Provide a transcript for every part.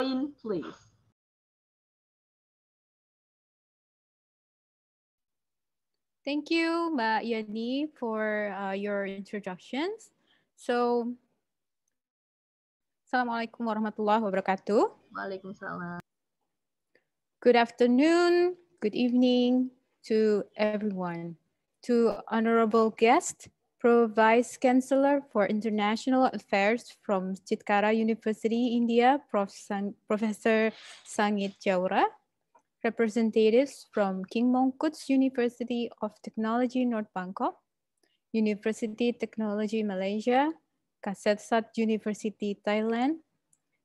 Oin, please. Thank you, Mbak Yani, for your introductions. So, Assalamualaikum warahmatullahi wabarakatuh. Waalaikumsalam. Good afternoon, good evening to everyone. To honorable guest, Pro Vice Chancellor for International Affairs from Chitkara University, India, Professor Sangit Jaura, representatives from King Mongkut's University of Technology, North Bangkok, University Technology Malaysia, Kasetsart University Thailand,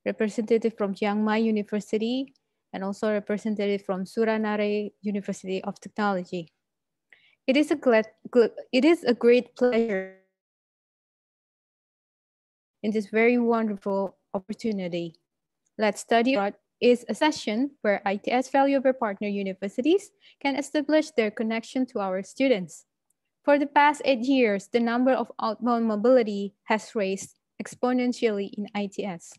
representative from Chiang Mai University, and also representative from Suranaree University of Technology. It is a great pleasure in this very wonderful opportunity. Let's Study Abroad is a session where ITS valuable partner universities can establish their connection to our students. For the past 8 years, the number of outbound mobility has raised exponentially in ITS.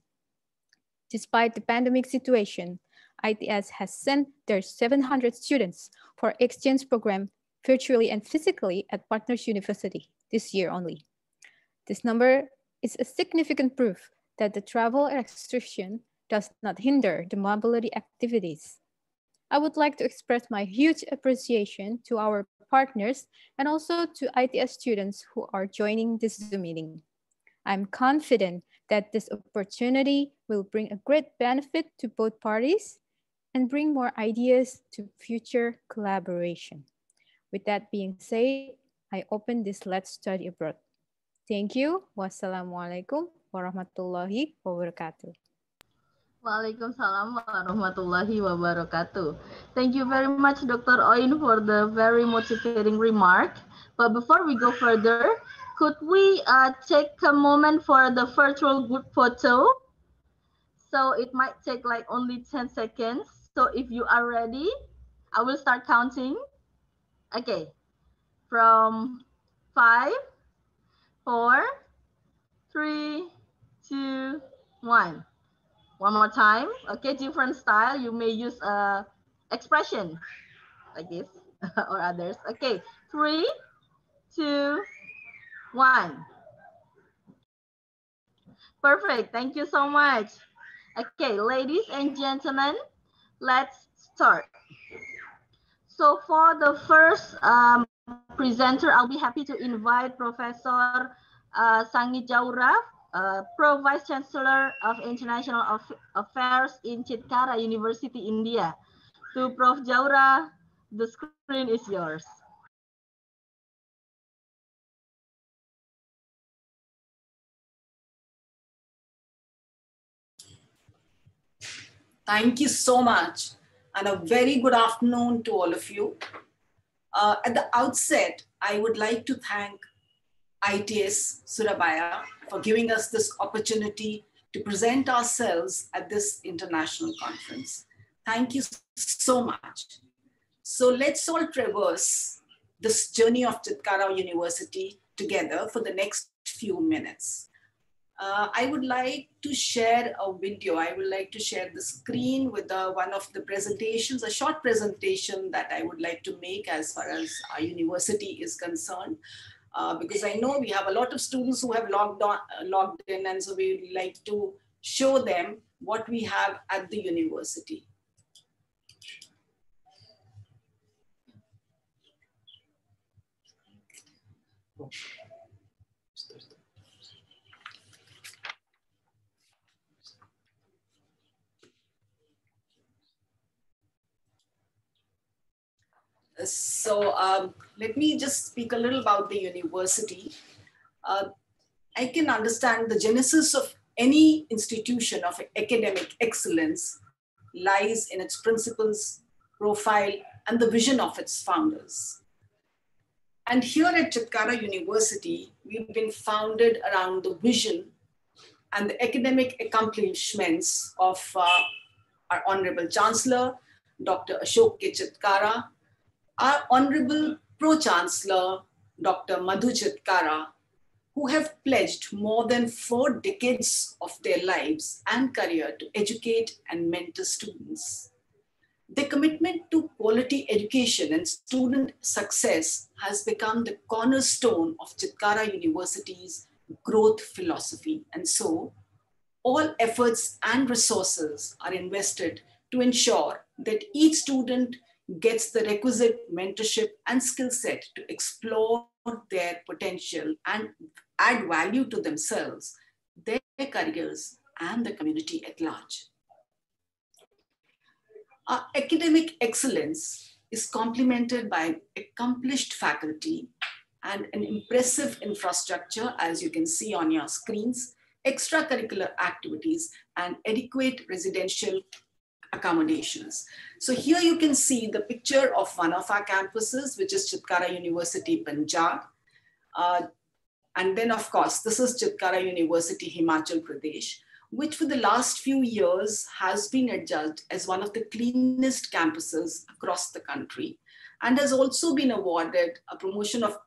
Despite the pandemic situation, ITS has sent their 700 students for exchange program virtually and physically at Partners University this year only. This number is a significant proof that the travel restriction does not hinder the mobility activities. I would like to express my huge appreciation to our partners and also to ITS students who are joining this Zoom meeting. I'm confident that this opportunity will bring a great benefit to both parties and bring more ideas to future collaboration. With that being said, I open this Let's Study Abroad. Thank you. Wassalamualaikum warahmatullahi wabarakatuh. Waalaikumsalam warahmatullahi wabarakatuh. Thank you very much, Dr. Oin, for the very motivating remark. But before we go further, could we take a moment for the virtual group photo? So it might take like only 10 seconds. So if you are ready, I will start counting. Okay, from 5, 4, 3, 2, 1. One more time. Okay, different style. You may use expression like this or others. Okay, 3, 2, 1. Perfect. Thank you so much. Okay, ladies and gentlemen, let's start. So for the first presenter, I'll be happy to invite Professor Sangit Jaura, Pro Vice Chancellor of International Affairs in Chitkara University, India. To Prof. Jaura, the screen is yours. Thank you so much, and a very good afternoon to all of you. At the outset, I would like to thank ITS Surabaya for giving us this opportunity to present ourselves at this international conference. Thank you so much. So let's all traverse this journey of Chitkara University together for the next few minutes. I would like to share a video. I would like to share the screen with one of the presentations, a short presentation that I would like to make as far as our university is concerned. Because I know we have a lot of students who have logged in, and so we would like to show them what we have at the university. So let me just speak a little about the university. I can understand the genesis of any institution of academic excellence lies in its principles, profile, and the vision of its founders. And here at Chitkara University, we've been founded around the vision and the academic accomplishments of our Honorable Chancellor, Dr. Ashok K. Chitkara, our Honorable Pro-Chancellor, Dr. Madhu Chitkara, who have pledged more than 4 decades of their lives and career to educate and mentor students. Their commitment to quality education and student success has become the cornerstone of Chitkara University's growth philosophy. And so, all efforts and resources are invested to ensure that each student gets the requisite mentorship and skill set to explore their potential and add value to themselves, their careers, and the community at large. Our academic excellence is complemented by accomplished faculty and an impressive infrastructure, as you can see on your screens, extracurricular activities, and adequate residential accommodations. So here you can see the picture of one of our campuses, which is Chitkara University, Punjab. And then of course, this is Chitkara University, Himachal Pradesh, which for the last few years has been adjudged as one of the cleanest campuses across the country, and has also been awarded a promotion of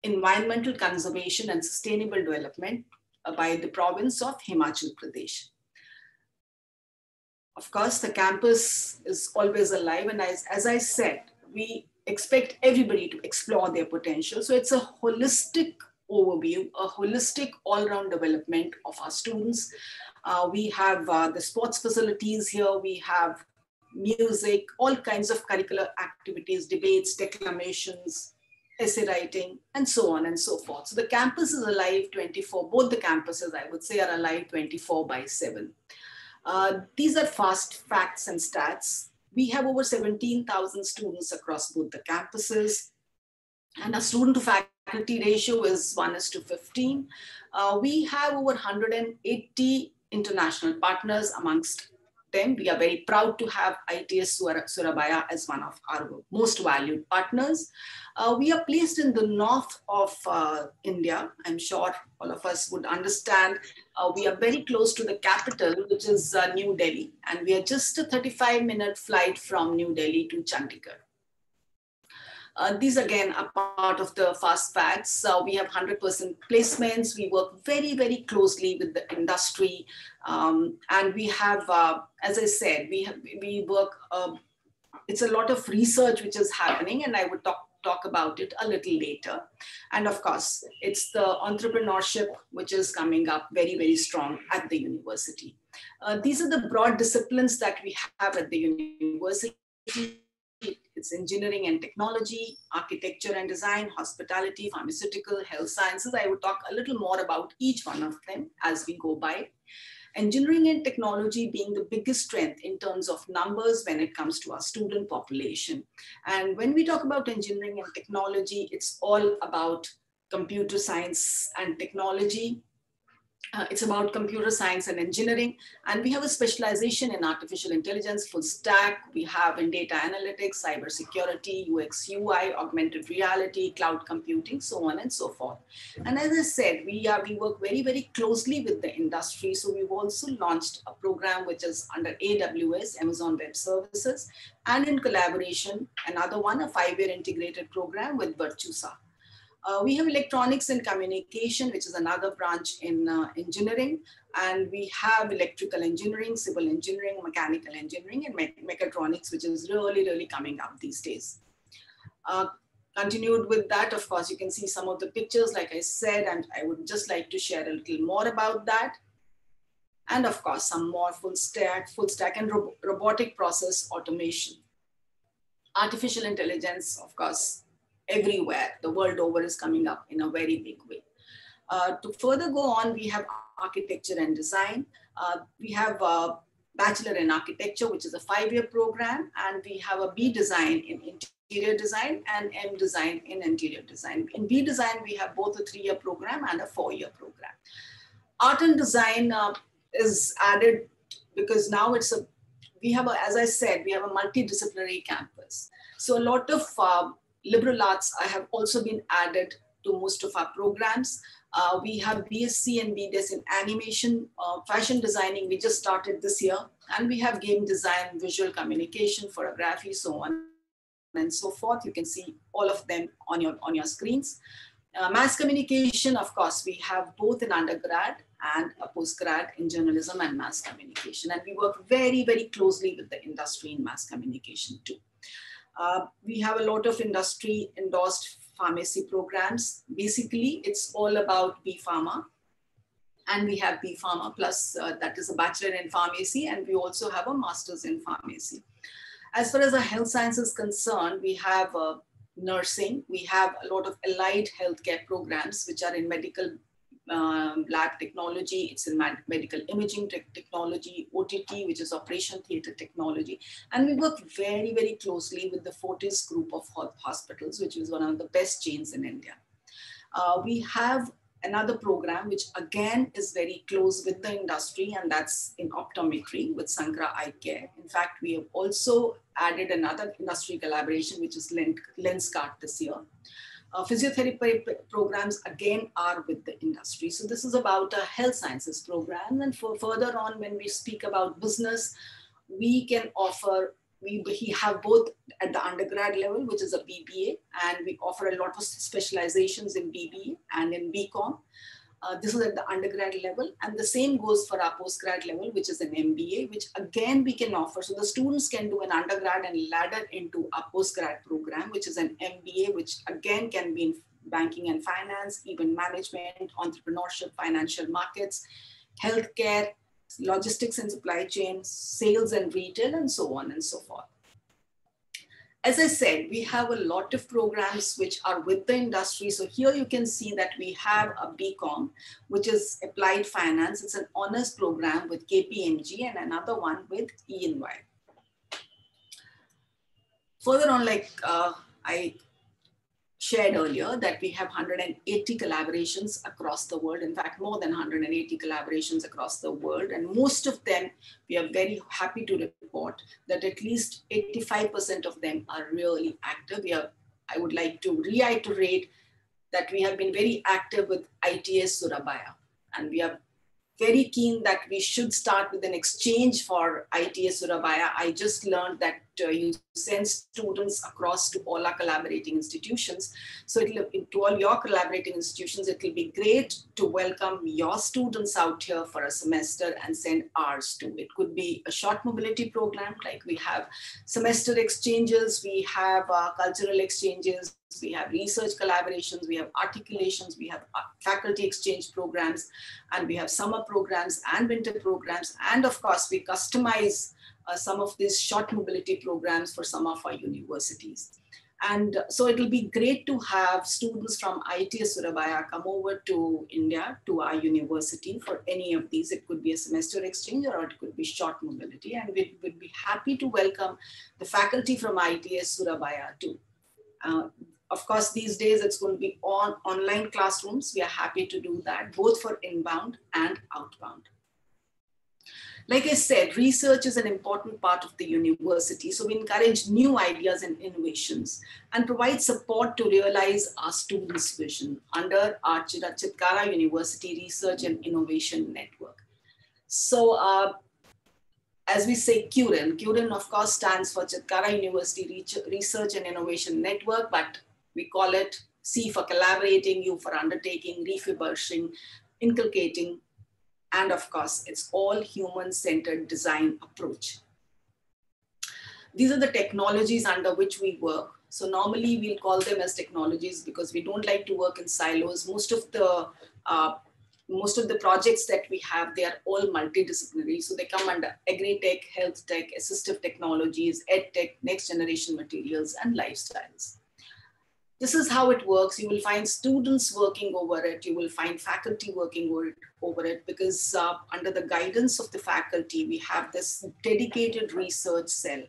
environmental conservation and sustainable development by the province of Himachal Pradesh. Of course, the campus is always alive, and as I said, we expect everybody to explore their potential. So it's a holistic overview, a holistic all-round development of our students. We have the sports facilities here, we have music, all kinds of curricular activities, debates, declamations, essay writing, and so on and so forth. So the campus is alive 24, both the campuses, I would say, are alive 24/7. These are fast facts and stats. We have over 17,000 students across both the campuses, and our student to faculty ratio is 1:15. We have over 180 international partners amongst them. We are very proud to have ITS Surabaya as one of our most valued partners. We are placed in the north of India. I'm sure all of us would understand. We are very close to the capital, which is New Delhi. And we are just a 35-minute flight from New Delhi to Chandigarh. These again are part of the fast facts. We have 100% placements. We work very, very closely with the industry. And we have, as I said, we work, it's a lot of research which is happening, and I would talk about it a little later. And of course, it's the entrepreneurship which is coming up very, very strong at the university. These are the broad disciplines that we have at the university. It's engineering and technology, architecture and design, hospitality, pharmaceutical, health sciences. I would talk a little more about each one of them as we go by. Engineering and technology being the biggest strength in terms of numbers when it comes to our student population. And when we talk about engineering and technology, it's all about computer science and technology. It's about computer science and engineering. And we have a specialization in artificial intelligence, full stack. We have in data analytics, cybersecurity, UX, UI, augmented reality, cloud computing, so on and so forth. And as I said, we work very, very closely with the industry. So we've also launched a program which is under AWS, Amazon Web Services, and in collaboration, another one, a 5-year integrated program with Virtusa. We have electronics and communication, which is another branch in engineering. And we have electrical engineering, civil engineering, mechanical engineering, and mechatronics, which is really, really coming up these days. Continued with that, of course, you can see some of the pictures, like I said, and I would just like to share a little more about that. And of course, some more full stack and robotic process automation. Artificial intelligence, of course, everywhere, the world over, is coming up in a very big way. To further go on, we have architecture and design. We have a Bachelor in Architecture, which is a 5-year program, and we have a B Design in Interior Design and M Design in Interior Design. In B Design, we have both a 3-year program and a 4-year program. Art and Design is added because now as I said, we have a multidisciplinary campus. So a lot of liberal arts have also been added to most of our programs. We have BSc and BDes in animation, fashion designing, we just started this year. And we have game design, visual communication, photography, so on and so forth. You can see all of them on your screens. Mass communication, of course, we have both an undergrad and a postgrad in journalism and mass communication. And we work very, very closely with the industry in mass communication too. We have a lot of industry endorsed pharmacy programs. Basically, it's all about B Pharma. And we have B Pharma plus that is a bachelor in pharmacy. And we also have a master's in pharmacy. As far as the health science is concerned, we have nursing. We have a lot of allied healthcare programs, which are in medical lab technology. It's in medical imaging technology, OTT, which is operation theater technology. And we work very, very closely with the Fortis group of hospitals, which is one of the best chains in India. We have another program, which again is very close with the industry, and that's in optometry with Sankara Eye Care. In fact, we have also added another industry collaboration, which is LensCart this year. Physiotherapy programs again are with the industry. So this is about a health sciences program. And for further on, when we speak about business, we can offer, we have both at the undergrad level, which is a BBA, and we offer a lot of specializations in BBA and in BCom. This is at the undergrad level, and the same goes for our postgrad level, which is an MBA, which again we can offer. So the students can do an undergrad and ladder into a postgrad program, which is an MBA, which again can be in banking and finance, even management, entrepreneurship, financial markets, healthcare, logistics and supply chain, sales and retail, and so on and so forth. As I said, we have a lot of programs which are with the industry. So here you can see that we have a BCom, which is applied finance. It's an honors program with KPMG and another one with E&Y. Further on, like I shared earlier, that we have 180 collaborations across the world. In fact, more than 180 collaborations across the world. And most of them, we are very happy to report that at least 85% of them are really active. I would like to reiterate that we have been very active with ITS Surabaya. And we are very keen that we should start with an exchange for ITS Surabaya. I just learned that you send students across to all our collaborating institutions. So to all your collaborating institutions, it will be great to welcome your students out here for a semester and send ours too. It could be a short mobility program, like we have semester exchanges, we have cultural exchanges, we have research collaborations, we have articulations, we have faculty exchange programs, and we have summer programs and winter programs. And of course, we customize some of these short mobility programs for some of our universities. And so it will be great to have students from ITS Surabaya come over to India, to our university for any of these. It could be a semester exchange or it could be short mobility. And we would be happy to welcome the faculty from ITS Surabaya too. Of course, these days it's going to be online classrooms. We are happy to do that, both for inbound and outbound. Like I said, research is an important part of the university. So we encourage new ideas and innovations and provide support to realize our students' vision under our Chitkara University Research and Innovation Network. So as we say, CURIN of course stands for Chitkara University Research and Innovation Network, but we call it C for collaborating, U for undertaking, refurbishing, inculcating, and of course, it's all human-centered design approach. These are the technologies under which we work. So normally we'll call them as technologies because we don't like to work in silos. Most of the projects that we have, they are all multidisciplinary. So they come under agri-tech, health tech, assistive technologies, ed tech, next generation materials, and lifestyles. This is how it works. You will find students working over it. You will find faculty working over it because under the guidance of the faculty, we have this dedicated research cell.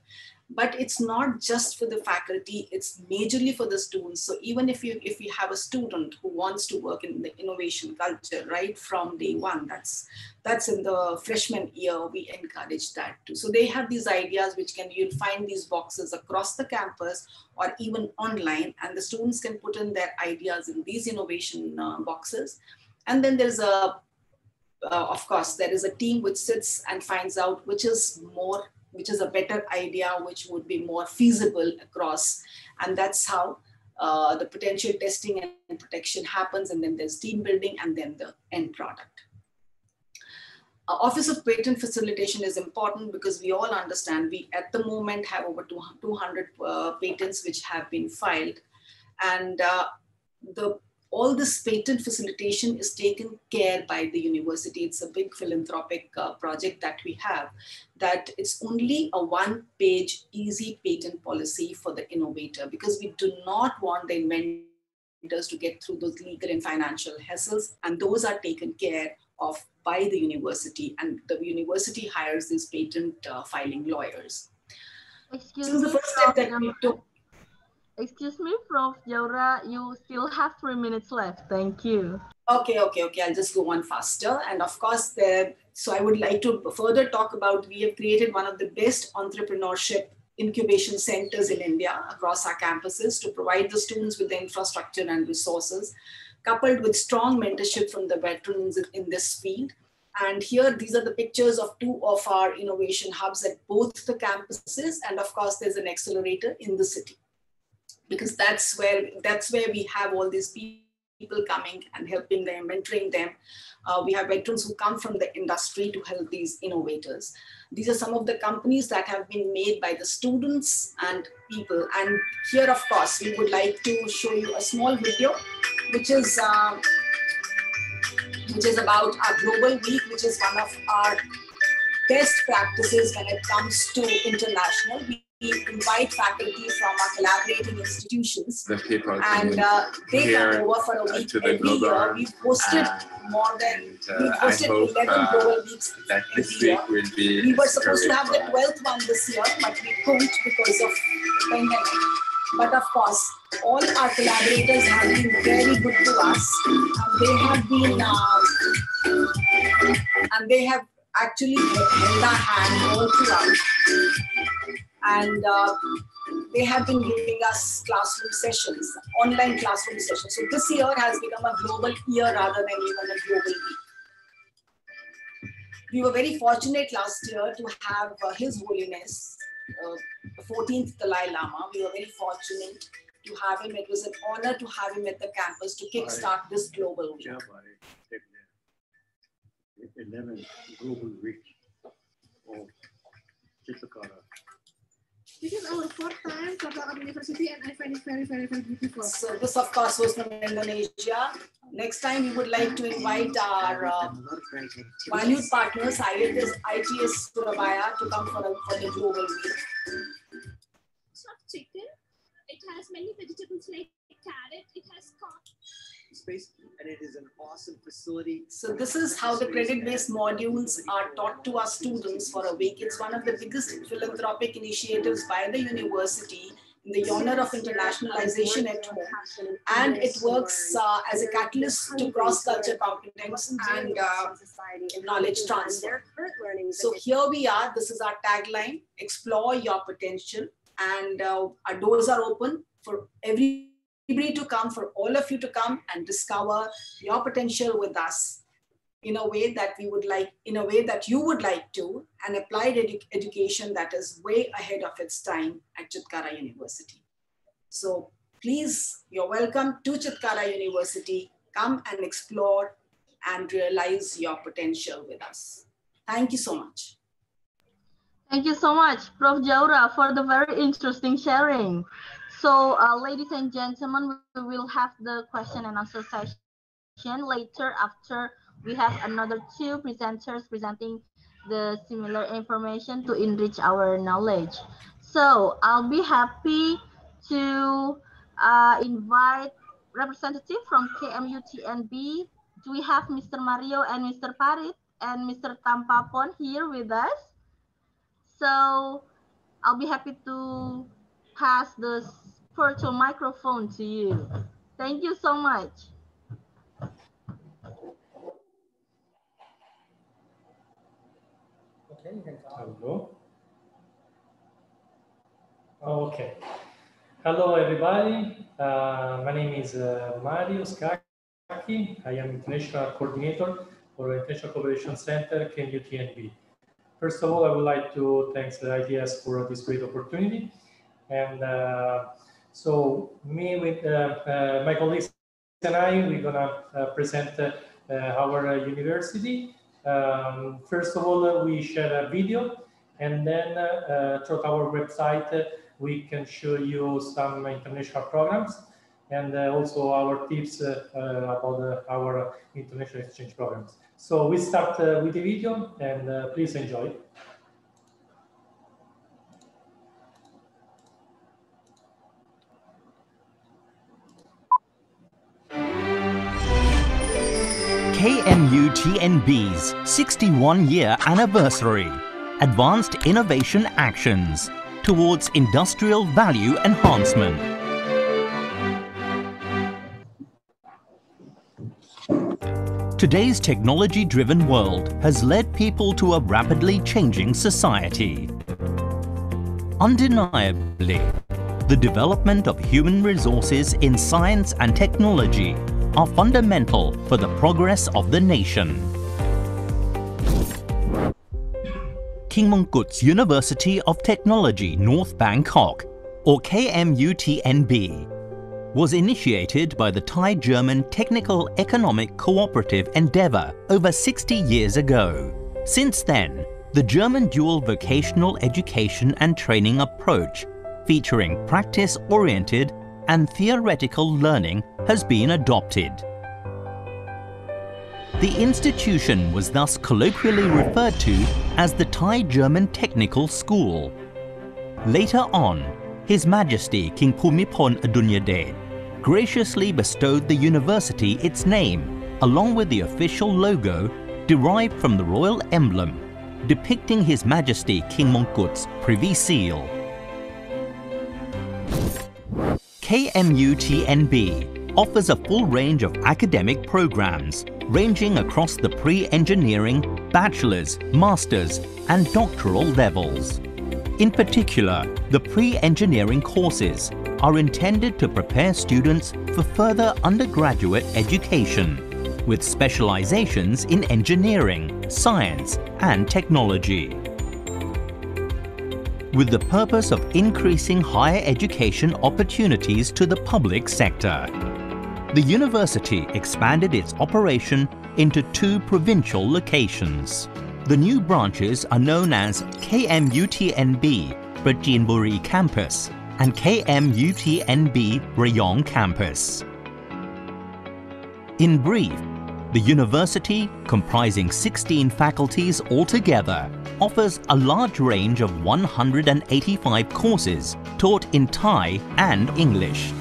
But it's not just for the faculty, it's majorly for the students. So even if you have a student who wants to work in the innovation culture right from day one, that's in the freshman year, we encourage that too. So they have these ideas you'll find these boxes across the campus or even online, and the students can put in their ideas in these innovation boxes. And then there's of course, there is a team which sits and finds out which is a better idea, which would be more feasible across. And that's how the potential testing and protection happens, and then there's team building, and then the end product. Office of Patent Facilitation is important because we all understand we at the moment have over 200 patents which have been filed, and all this patent facilitation is taken care by the university. It's a big philanthropic project that we have, that it's only a one-page easy patent policy for the innovator, because we do not want the inventors to get through those legal and financial hassles, and those are taken care of by the university, and the university hires these patent filing lawyers. Excuse this is the me, first step Prof. that we took. Excuse me, Prof. Jaura, you still have 3 minutes left. Thank you. Okay. I'll just go on faster. And of course, so I would like to further talk about, we have created one of the best entrepreneurship incubation centers in India across our campuses to provide the students with the infrastructure and resources, coupled with strong mentorship from the veterans in this field. And here, these are the pictures of 2 of our innovation hubs at both the campuses. And of course, there's an accelerator in the city, because that's where we have all these people coming and helping them, mentoring them. We have veterans who come from the industry to help these innovators. These are some of the companies that have been made by the students and people. And here, of course, we would like to show you a small video, which is about our Global Week, which is one of our best practices when it comes to international. We invite faculty from our collaborating institutions, and they come over for a week every year. We've hosted more than, we've hosted 11 Global Weeks every year. We were supposed to have the 12th one this year, but we couldn't because of the pandemic. But of course, all our collaborators have been very good to us, and they have actually held our hand all throughout. And they have been giving us classroom sessions, online classroom sessions. So this year has become a global year rather than even a global week. We were very fortunate last year to have His Holiness, the 14th Dalai Lama. We were very fortunate to have him. It was an honor to have him at the campus to kickstart this global week. 11 global week of Chitkara. This is our 4th time to our university, and I find it very, very, very beautiful. So this, of course, was from Indonesia. Next time, we would like to invite our valued partners, ITS Surabaya, to come for the global week. Soft chicken. It has many vegetables like carrot. It has space, and it is an awesome facility. So this is how the credit-based modules are taught to our students for a week. It's one of the biggest philanthropic initiatives by the university in the honor of internationalization at home. And it works as a catalyst to cross-culture competence and knowledge transfer. So here we are. This is our tagline: explore your potential. And our doors are open for everybody to come, for all of you to come and discover your potential with us in a way that we would like, in a way that you would like to, and applied education that is way ahead of its time at Chitkara University. So please, you're welcome to Chitkara University. Come and explore and realize your potential with us. Thank you so much. Thank you so much, Prof. Jaura, for the very interesting sharing. So, ladies and gentlemen, we will have the question and answer session later after we have another 2 presenters presenting the similar information to enrich our knowledge. So, I'll be happy to invite representative from KMUTNB. Do we have Mr. Mario and Mr. Parit and Mr. Tampapon here with us? So I'll be happy to pass the virtual microphone to you. Thank you so much. Okay, you can go. Okay. Hello, everybody. My name is Mario Scacchi. I am International Coordinator for International Cooperation Center, KMUTNB. First of all, I would like to thank the IDS for this great opportunity. And So me with my colleagues and I, we're gonna present our university. First of all, we share a video, and then through our website, we can show you some international programs and also our tips about our international exchange programs. So we start with the video, and please enjoy. KMUTNB's 61-year anniversary, Advanced Innovation Actions towards Industrial Value Enhancement. Today's technology-driven world has led people to a rapidly changing society. Undeniably, the development of human resources in science and technology are fundamental for the progress of the nation. King Mongkut's University of Technology, North Bangkok, or KMUTNB, was initiated by the Thai-German Technical Economic Cooperative endeavor over 60 years ago. Since then, the German dual vocational education and training approach, featuring practice-oriented and theoretical learning, has been adopted. The institution was thus colloquially referred to as the Thai-German Technical School. Later on, His Majesty King Bhumibol Adulyadej graciously bestowed the university its name, along with the official logo derived from the royal emblem, depicting His Majesty King Mongkut's Privy Seal. KMUTNB offers a full range of academic programs ranging across the pre-engineering, bachelor's, master's, and doctoral levels. In particular, the pre-engineering courses are intended to prepare students for further undergraduate education, with specializations in engineering, science, and technology. With the purpose of increasing higher education opportunities to the public sector, the university expanded its operation into 2 provincial locations. The new branches are known as KMUTNB Prachinburi Campus and KMUTNB Rayong Campus. In brief, the university, comprising 16 faculties altogether, offers a large range of 185 courses taught in Thai and English.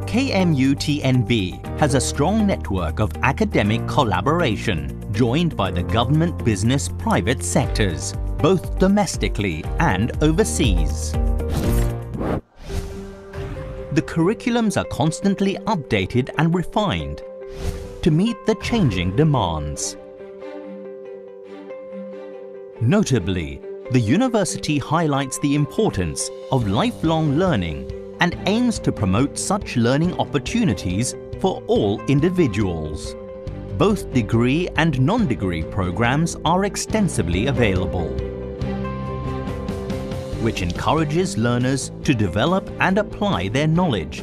KMUTNB has a strong network of academic collaboration, joined by the government, business, private sectors, both domestically and overseas. The curriculums are constantly updated and refined to meet the changing demands. Notably, the university highlights the importance of lifelong learning and aims to promote such learning opportunities for all individuals. Both degree and non-degree programs are extensively available, which encourages learners to develop and apply their knowledge,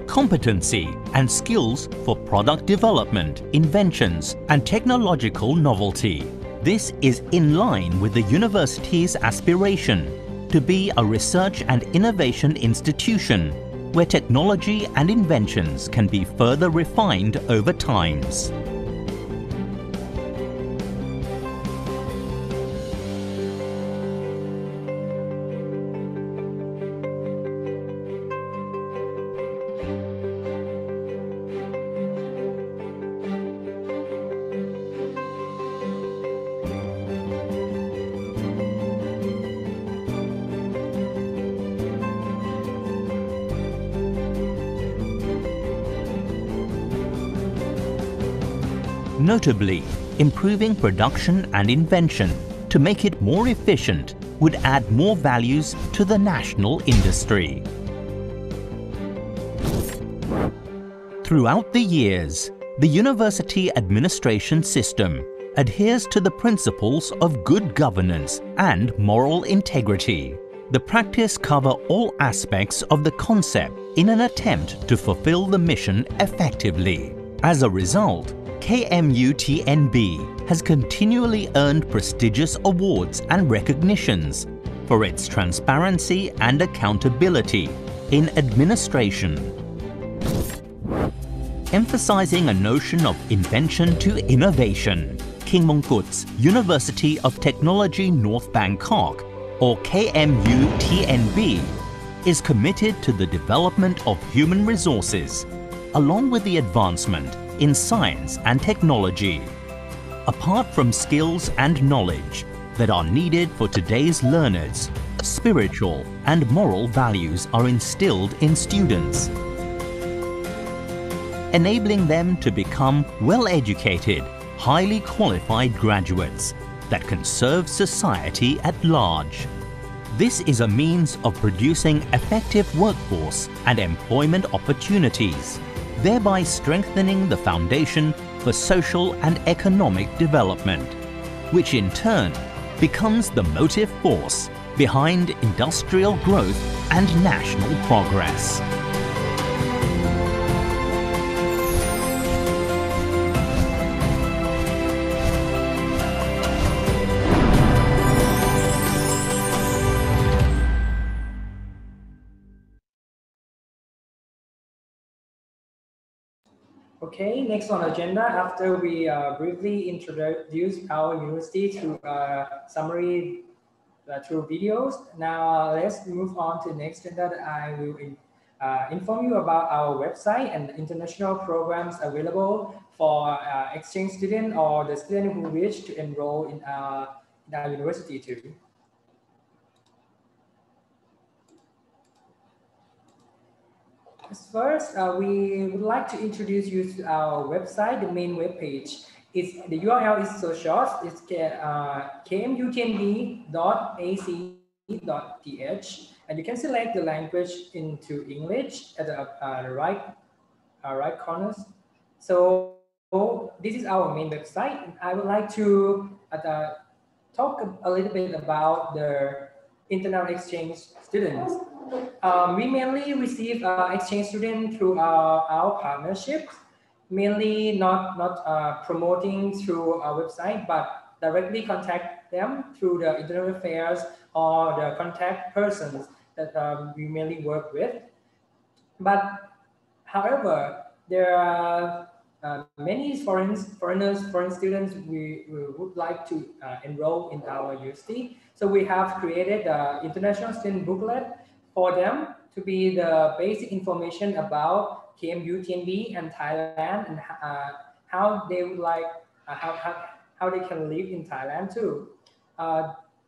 competency, and skills for product development, inventions, and technological novelty. This is in line with the university's aspiration to be a research and innovation institution where technology and inventions can be further refined over times. Notably, improving production and invention to make it more efficient would add more values to the national industry. Throughout the years, the university administration system adheres to the principles of good governance and moral integrity. The practice cover all aspects of the concept in an attempt to fulfill the mission effectively. As a result, KMUTNB has continually earned prestigious awards and recognitions for its transparency and accountability in administration. Emphasizing a notion of invention to innovation, King Mongkut's University of Technology North Bangkok, or KMUTNB, is committed to the development of human resources, along with the advancement in science and technology. Apart from skills and knowledge that are needed for today's learners, spiritual and moral values are instilled in students, enabling them to become well-educated, highly qualified graduates that can serve society at large. This is a means of producing effective workforce and employment opportunities, thereby strengthening the foundation for social and economic development, which in turn becomes the motive force behind industrial growth and national progress. Okay, next on agenda, after we briefly introduce our university through summary through videos, now let's move on to the next agenda that I will inform you about our website and international programs available for exchange student or the student who wish to enroll in our university too. First, we would like to introduce you to our website, the main web page. The URL is so short, it's kmutnb.ac.th, and you can select the language into English at the right corners. So this is our main website, and I would like to talk a little bit about the international exchange students. We mainly receive exchange students through our partnerships, mainly not promoting through our website, but directly contact them through the internal affairs or the contact persons that we mainly work with. But however, there are many foreign students we would like to enroll in our university. So we have created an international student booklet for them to be the basic information about KMUTNB and Thailand, and how they would like how they can live in Thailand too.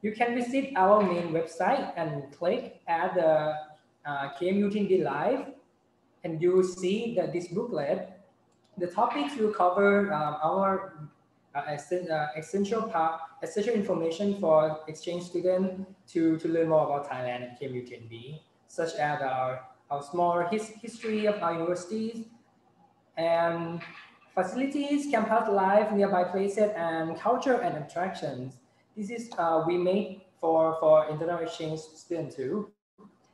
You can visit our main website and click at the KMUTNB Live, and you see that this booklet, the topics will cover our essential information for exchange students to learn more about Thailand and KMUTNB, such as our small history of our universities and facilities, campus life, nearby places, and culture and attractions. This is we made for international exchange students too.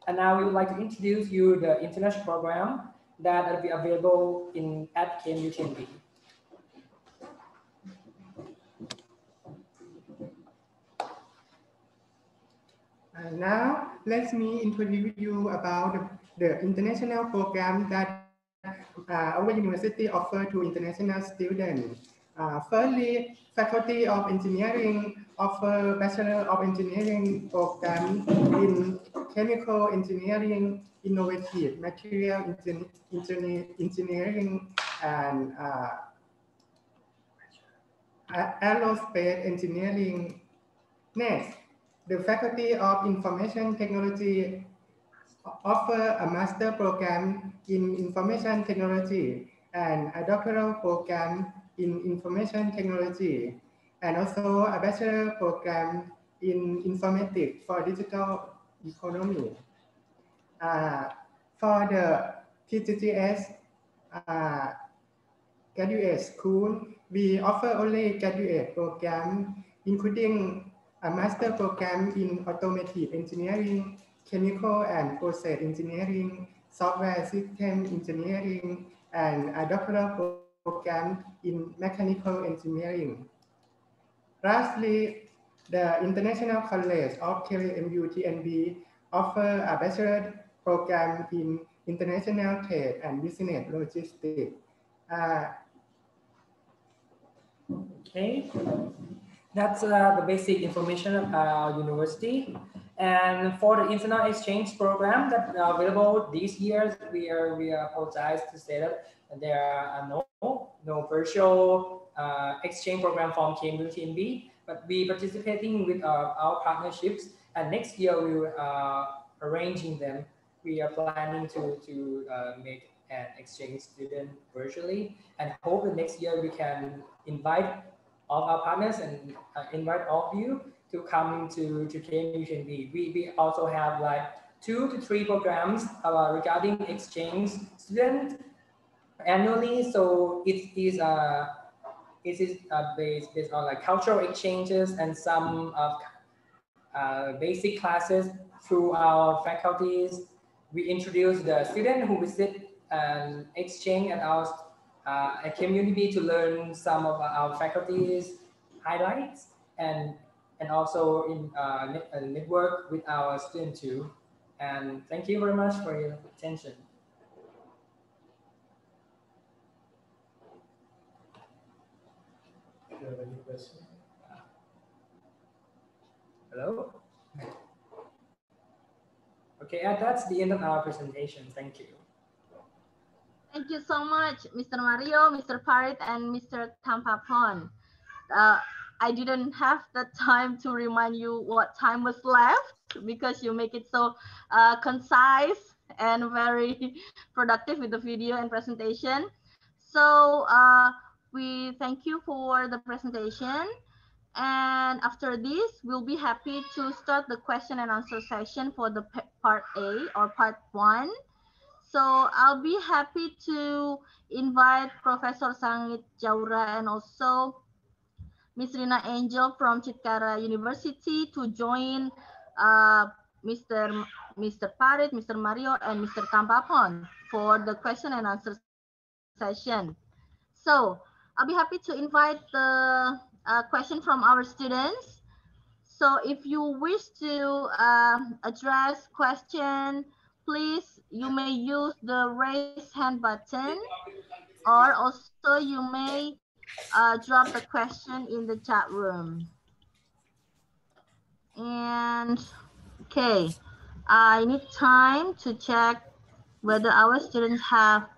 And now we would like to introduce you the international program that will be available at KMUTNB. Now, let me introduce you about the international program that our university offers to international students. Firstly, Faculty of Engineering offer Bachelor of Engineering program in Chemical Engineering, Innovative Material Engineering, and Aerospace Engineering. Next, the Faculty of Information Technology offer a master program in Information Technology and a doctoral program in Information Technology, and also a bachelor program in Informatics for Digital Economy. For the TGGS graduate school, we offer only graduate program, including a master program in automotive engineering, chemical and process engineering, software system engineering, and a doctoral program in mechanical engineering. Lastly, the International College of KMUTNB offer a bachelor program in international trade and business logistics. Okay, that's the basic information of our university. And for the international exchange program that are available these years, we apologize to say that there are no virtual exchange program from KMUTNB, but we participating with our partnerships, and next year we will arranging them. We are planning to make an exchange student virtually, and hope that next year we can invite all our partners and invite all of you to come to KMUTNB. We also have like 2 to 3 programs regarding exchange student annually. So it is based on like cultural exchanges and some basic classes through our faculties. We introduce the student who visit an exchange at our community to learn some of our faculties highlights and also in network with our students too. And thank you very much for your attention. Do you have any questions? Hello? Okay, that's the end of our presentation. Thank you. Thank you so much, Mr. Mario, Mr. Parit, and Mr. Tampapon. I didn't have the time to remind you what time was left because you make it so concise and very productive with the video and presentation. So we thank you for the presentation. And after this, we'll be happy to start the question and answer session for the part A or part 1. So I'll be happy to invite Professor Sangit Jaura and also Ms. Rina Angel from Chitkara University to join Mr. Parit, Mr. Mario, and Mr. Tampapon for the question and answer session. So I'll be happy to invite the question from our students. So if you wish to address question, please, you may use the raise hand button, or also you may drop the question in the chat room. And okay, I need time to check whether our students have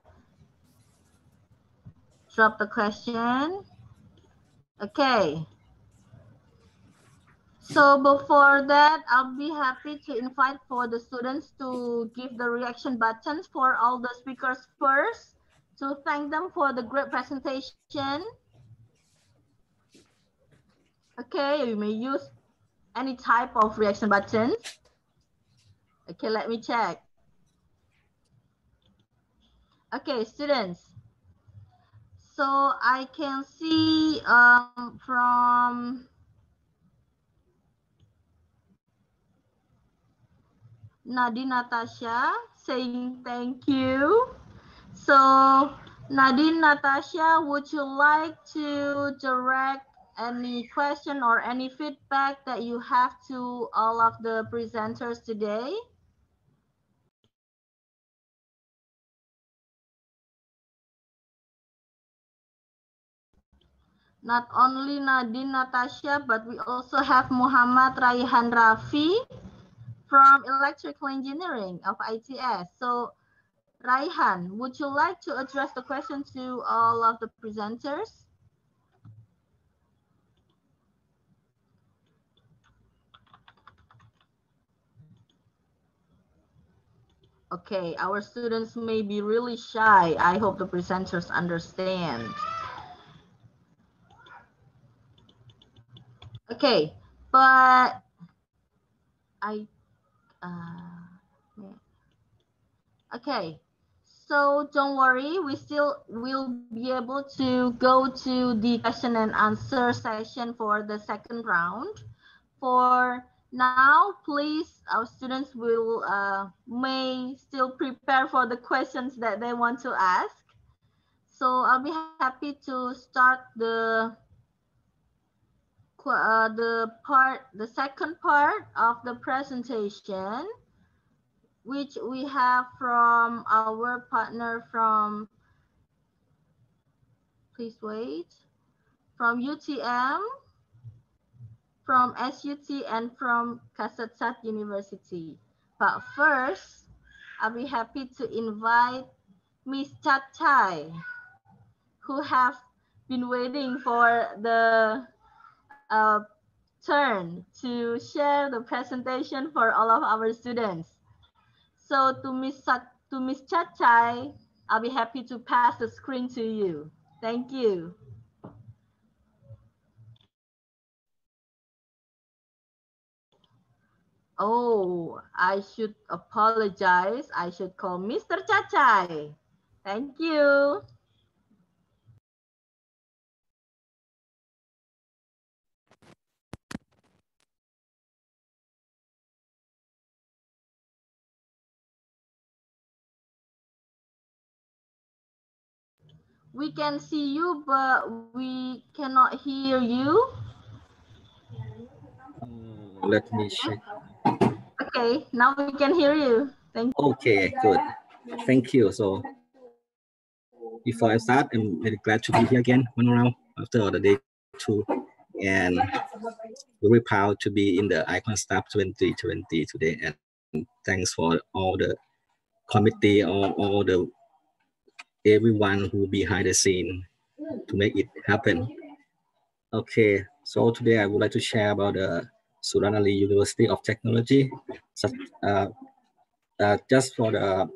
dropped the question. Okay. So before that, I'll be happy to invite for the students to give the reaction buttons for all the speakers first to thank them for the great presentation. Okay, you may use any type of reaction buttons. Okay, let me check. Okay, students. So I can see from Nadine Natasha saying thank you. So Nadine Natasha, would you like to direct any question or any feedback that you have to all of the presenters today? Not only Nadine Natasha, but we also have Muhammad Raihan Rafi from Electrical Engineering of ITS. So Raihan, would you like to address the question to all of the presenters? Okay, our students may be really shy. I hope the presenters understand. Okay, but I okay. So don't worry, we still will be able to go to the question and answer session for the second round. For now, please, our students will may still prepare for the questions that they want to ask. So I'll be happy to start the second part of the presentation, which we have from our partner from, please wait, from UTM, from SUT, and from Kasetsart University. But first, I'll be happy to invite Miss Chat Chai, who have been waiting for the turn to share the presentation for all of our students. So to Miss Chat Chai, I'll be happy to pass the screen to you. Thank you. Oh, I should apologize. I should call Mr. Chachai. Thank you. We can see you, but we cannot hear you. Let me check. Okay, now we can hear you. Thank you. Okay, good. Thank you. So before I start, I'm very glad to be here again one round after the day two, and very proud to be in the Icon Staff 2020 today. And thanks for all the committee or all the everyone who behind the scene to make it happen. Okay, so today I would like to share about the Suranaree University of Technology. Just for the,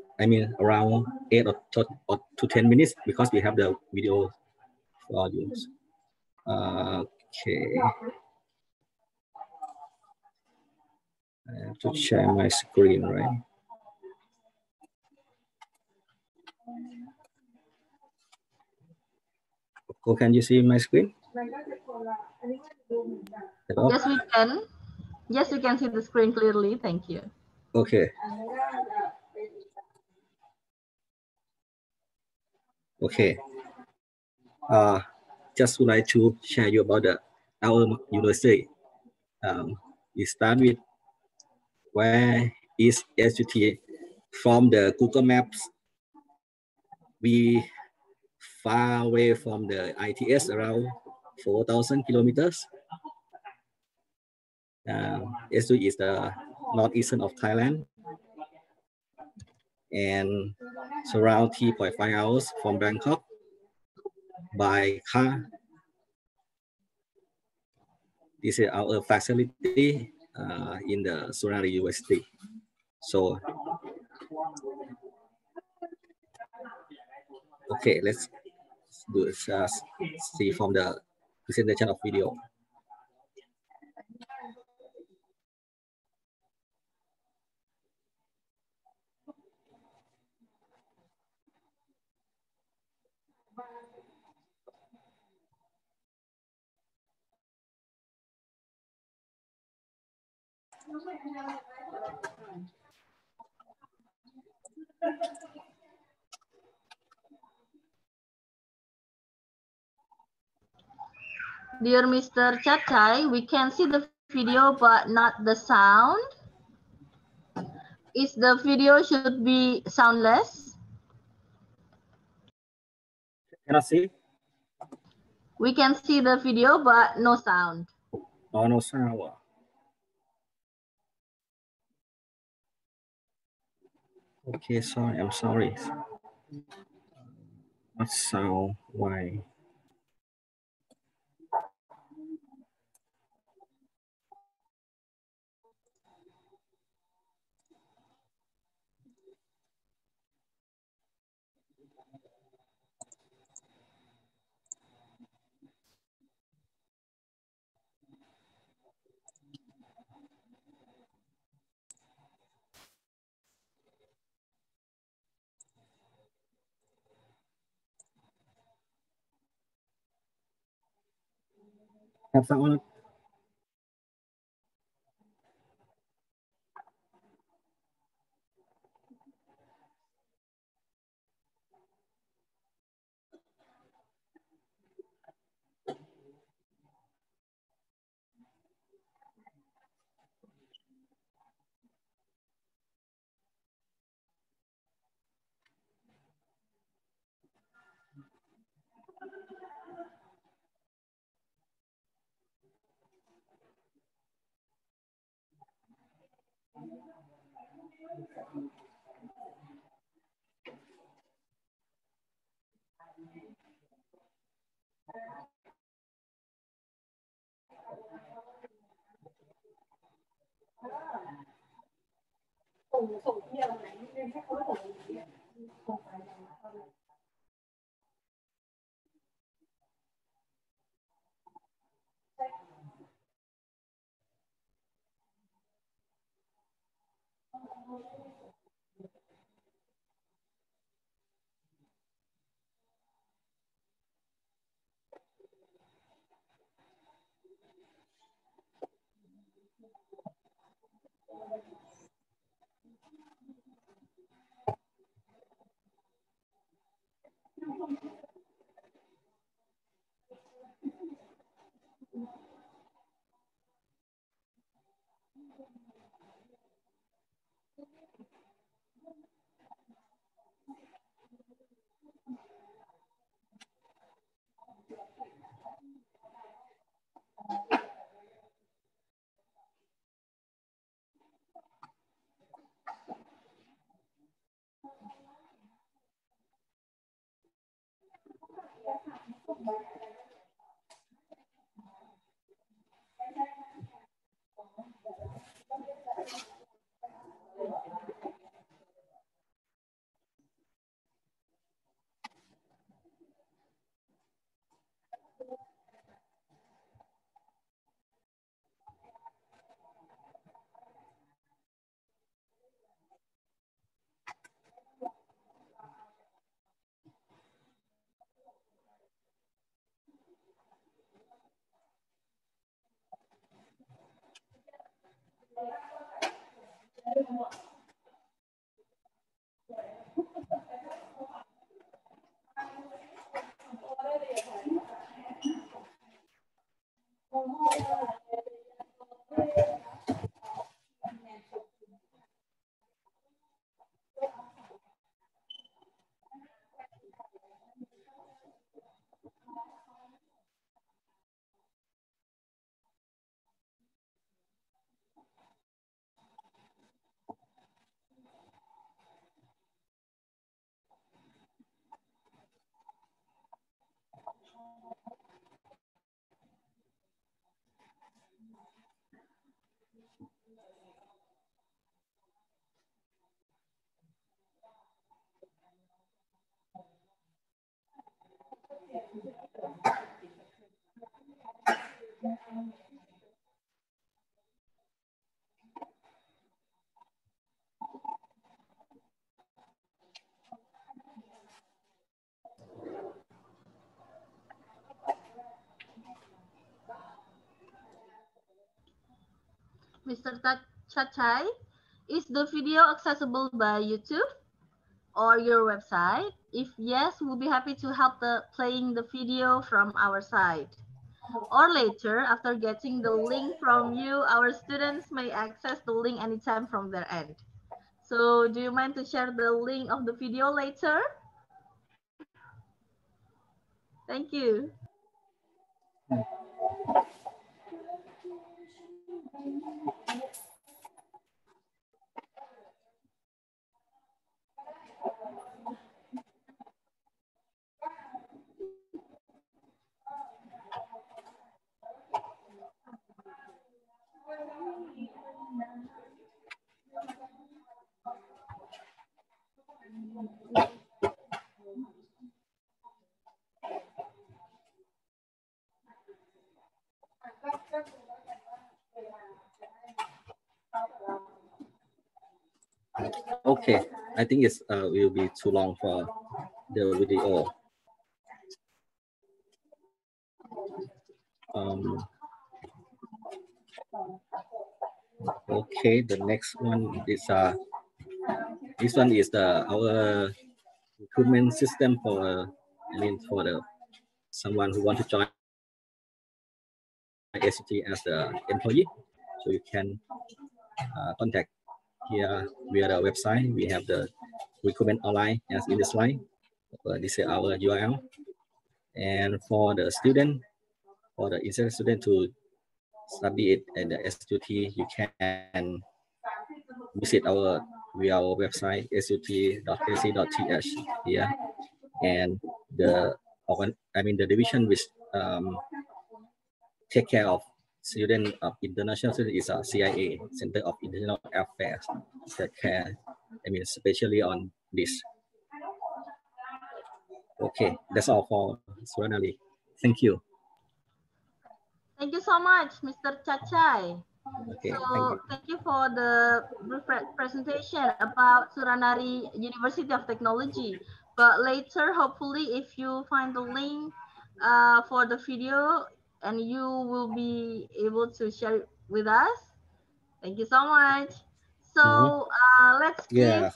around 8 or to 10 minutes because we have the video for you. Okay. I have to share my screen, right? Oh, can you see my screen? Hello? Yes, we can. Yes, we can see the screen clearly. Thank you. Okay. Okay. Just would like to share you about our university. We start with where is SUT from the Google Maps. We far away from the ITS, around 4,000 kilometers. SUT is the northeastern of Thailand and it's around 3.5 hours from Bangkok by car. This is our facility in the Suranaree University. So, okay, let's do this, see from the presentation of video. Dear Mr. Chachai, we can see the video but not the sound. Is the video should be soundless? Can I see? We can see the video but no sound. Oh, no sound. Okay, sorry, I'm sorry. What sound? Why? Have fun. Mr. Chachai, is the video accessible by YouTube or your website? If yes, we'll be happy to help playing the video from our side. Or later, after getting the link from you, our students may access the link anytime from their end. So do you mind to share the link of the video later? Thank you. Okay, I think it's will be too long for the video. Okay, the next one is this one is our recruitment system for for the someone who want to join SUT as the employee. So you can contact here via the website. We have the recruitment online as in the slide. This is our URL. And for the student, for the international student to study it at the SUT, you can visit via our website sut.ac.th here. And the division which take care of student of international student is CIA, Center of International Affairs. Take care, especially on this. Okay, that's all for Suranaree. Thank you. Thank you so much, Mr. Chachai. Okay, so thank you for the brief presentation about Suranaree University of Technology. But later, hopefully, if you find the link for the video, and you will be able to share it with us. Thank you so much. So let's give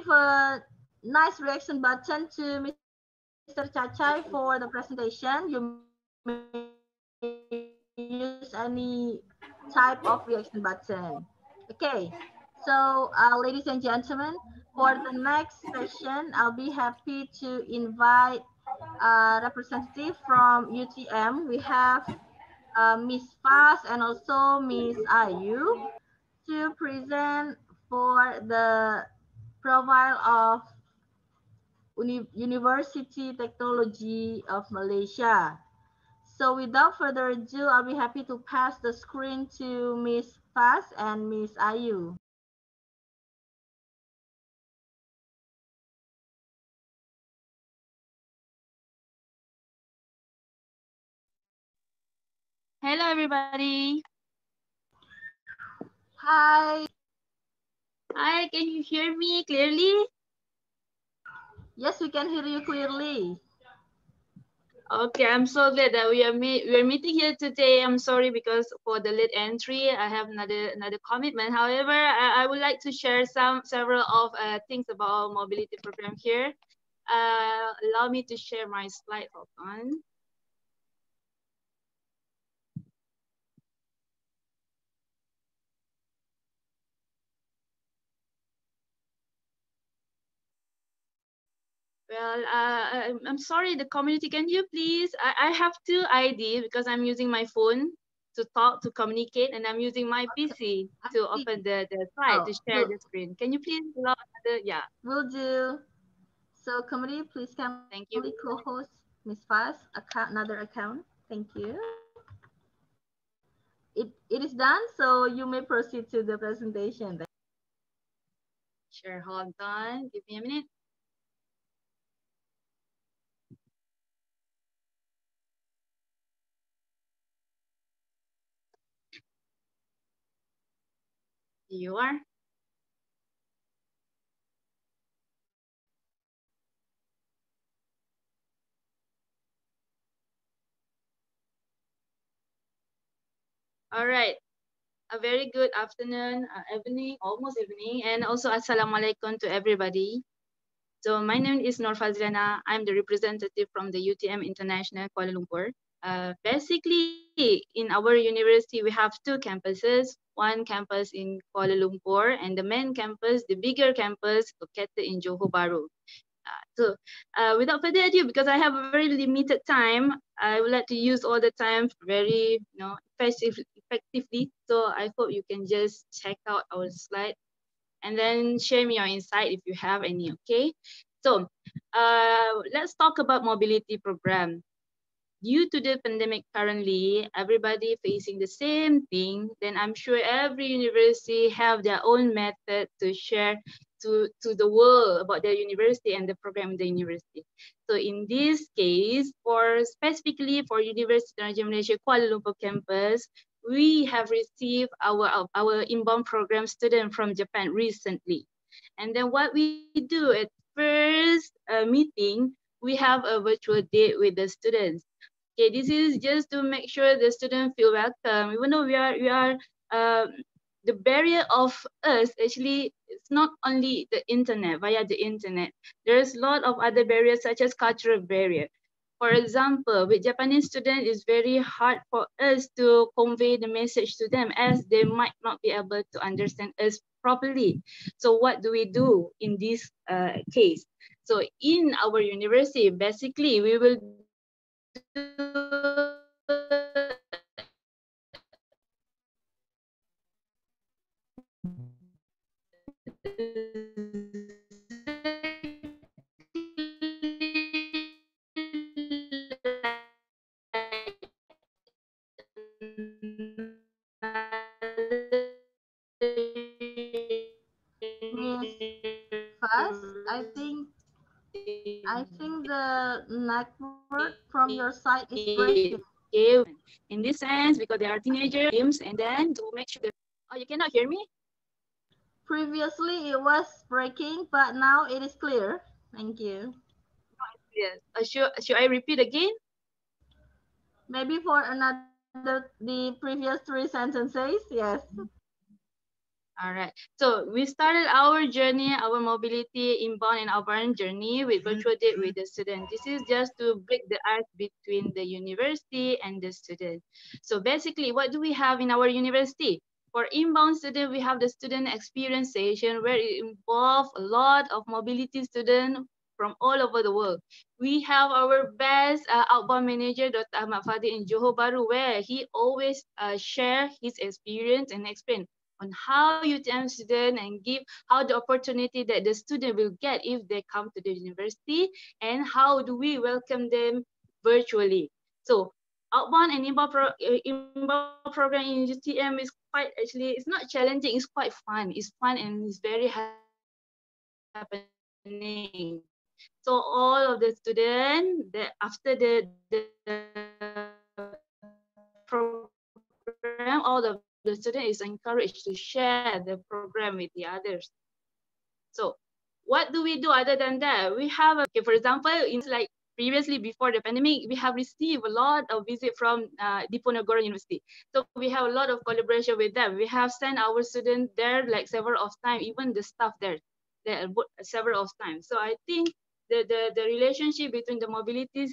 a nice reaction button to Mr. Chachai for the presentation. You may use any type of reaction button. Okay, so ladies and gentlemen, for the next session, I'll be happy to invite a representative from UTM. We have Miss Faz and also Miss Ayu to present for the profile of University Technology of Malaysia. So without further ado, I'll be happy to pass the screen to Miss Faz and Miss Ayu. Hello, everybody. Hi. Hi, can you hear me clearly? Yes, we can hear you clearly. Okay, I'm so glad that we are meeting here today. I'm sorry because for the late entry, I have another commitment. However, I would like to share several of things about our mobility program here. Allow me to share my slide. Hold on. Well, I'm sorry, the community, can you please, I have two ID because I'm using my phone to talk, to communicate, and I'm using my PC to open the slide, to share the screen. Can you please allow the, yeah. Will do. So community, please kindly co-host Miss Faz, another account. Thank you. It is done, so you may proceed to the presentation. Sure, hold on, give me a minute. Here you are. All right. A very good afternoon, evening, almost evening, and also assalamualaikum to everybody. So my name is Nur Fazliana. I'm the representative from the UTM International Kuala Lumpur. Basically, in our university, we have two campuses. One campus in Kuala Lumpur and the main campus, the bigger campus located in Johor Bahru. So without further ado, because I have a very limited time, I would like to use all the time very effectively. So I hope you can just check out our slide and then share me your insight if you have any, okay? So let's talk about mobility program. Due to the pandemic currently, everybody facing the same thing, then I'm sure every university have their own method to share to the world about their university and the program in the university. So in this case, specifically for University of Malaysia Kuala Lumpur campus, we have received our inbound program student from Japan recently. And then what we do at first meeting, we have a virtual date with the students. Okay, this is just to make sure the student feel welcome. Even though we are the barrier of us actually it's not only the internet, via the internet. There's a lot of other barriers such as cultural barrier. For example, with Japanese students, it's very hard for us to convey the message to them as they might not be able to understand us properly. So what do we do in this case? So in our university, basically, we will do Miss Fast, I think the network from your side is breaking. in this sense, because they are teenagers, games, and then to make sure that, oh, you cannot hear me? Previously it was breaking, but now it is clear. Thank you. Yes. Should I repeat again? Maybe for the previous 3 sentences, yes. All right. So we started our journey, our mobility inbound and outbound journey with virtual date with the student. This is just to break the ice between the university and the student. So basically, what do we have in our university? For inbound student, we have the student experience session where it involves a lot of mobility students from all over the world. We have our best outbound manager, Dr. Ahmad Fadil in Johor Bahru, where he always share his experience and explain on how UTM student and give how the opportunity that the student will get if they come to the university and how do we welcome them virtually. So outbound and inbound program in UTM is quite actually, it's not challenging, it's quite fun. It's fun and it's very happening. So all of the students that after the program, all of the student is encouraged to share the program with the others. So what do we do other than that? We have, okay, for example, in like previously before the pandemic, we have received a lot of visit from Diponegoro University. So we have a lot of collaboration with them. We have sent our students there like several of times, even the staff there several of times. So I think the relationship between the mobilities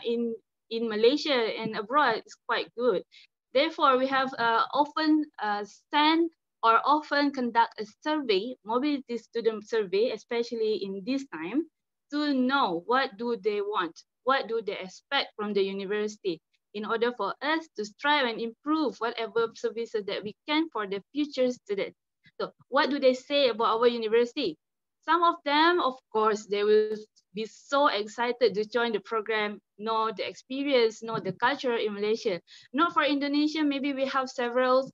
in Malaysia and abroad is quite good. Therefore, we have often sent or often conduct a survey, mobility student survey, especially in this time, to know what do they want, what do they expect from the university in order for us to strive and improve whatever services that we can for the future students. So what do they say about our university? Some of them, of course, they will be so excited to join the program, know the experience, know the culture in Malaysia. Not for Indonesia, maybe we have several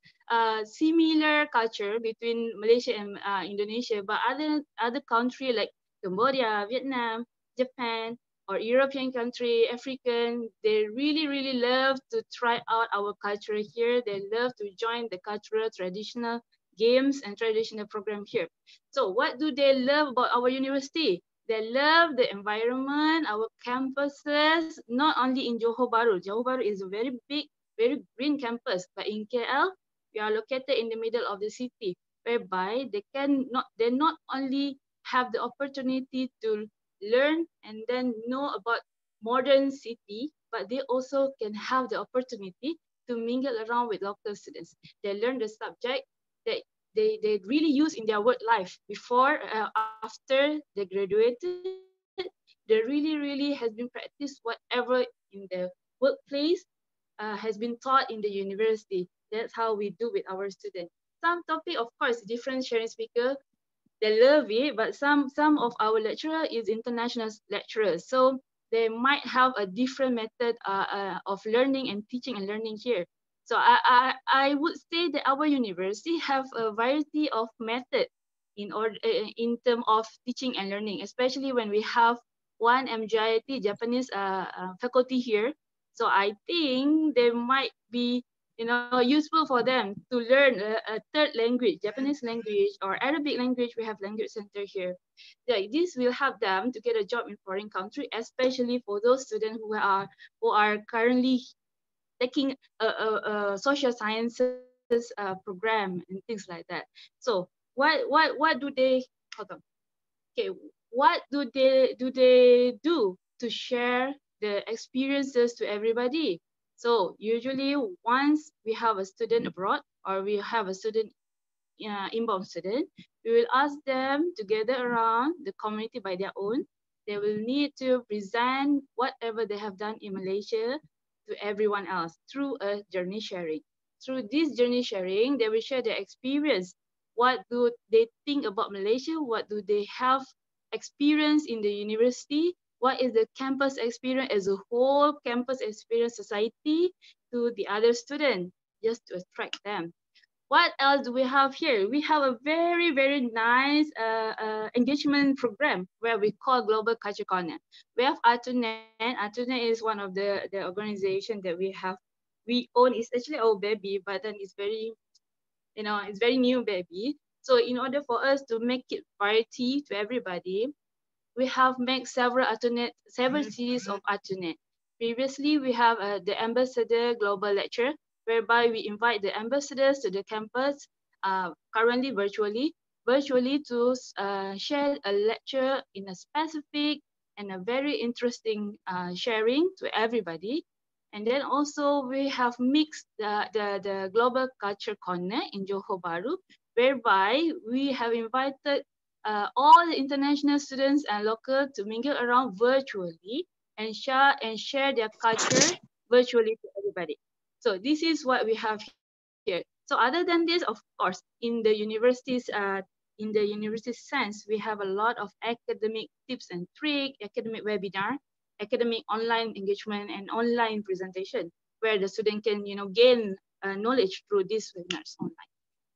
similar culture between Malaysia and Indonesia, but other country like Cambodia, Vietnam, Japan, or European country, African, they really love to try out our culture here. They love to join the cultural, traditional games and traditional program here. So what do they love about our university? They love the environment, our campuses, not only in Johor Bahru. Johor Bahru is a very big, very green campus, but in KL, we are located in the middle of the city, whereby they not only have the opportunity to learn and then know about modern city, but they also can have the opportunity to mingle around with local students. They learn the subject that they really use in their work life before, after they graduated. They really has been practiced whatever in the workplace has been taught in the university. That's how we do with our students. Some topic, of course, different sharing speaker, they love it, but some of our lecturer is international lecturers. So they might have a different method of learning and teaching and learning here. So I would say that our university have a variety of method in terms of teaching and learning, especially when we have one MJIT Japanese faculty here. So I think they might be useful for them to learn a third language, Japanese language or Arabic language. We have language center here. This will help them to get a job in foreign country, especially for those students who are currently taking a social sciences program and things like that. So what do they hold on? Okay, what do they do to share the experiences to everybody? So usually once we have a student abroad or we have a student inbound student, we will ask them to gather around the community by their own. They will need to present whatever they have done in Malaysia to everyone else through a journey sharing. Through this journey sharing, they will share their experience. What do they think about Malaysia? What do they have experience in the university? What is the campus experience as a whole, campus experience society to the other students, just to attract them. What else do we have here? We have a very, very nice engagement program where we call Global Culture Corner. We have Atunet. Atunet is one of the organization that we own. It's actually our baby, but then it's very, it's very new baby. So in order for us to make it variety to everybody, we have made several series of Atunet. Previously, we have the Ambassador Global Lecture, whereby we invite the ambassadors to the campus, currently virtually to share a lecture in a specific and a very interesting sharing to everybody. And then also we have mixed the Global Culture Corner in Johor Bahru, whereby we have invited all the international students and local to mingle around virtually and share their culture virtually to everybody. So this is what we have here. So other than this, of course, in the university sense, we have a lot of academic tips and tricks, academic webinar, academic online engagement, and online presentation, where the student can gain knowledge through these webinars online.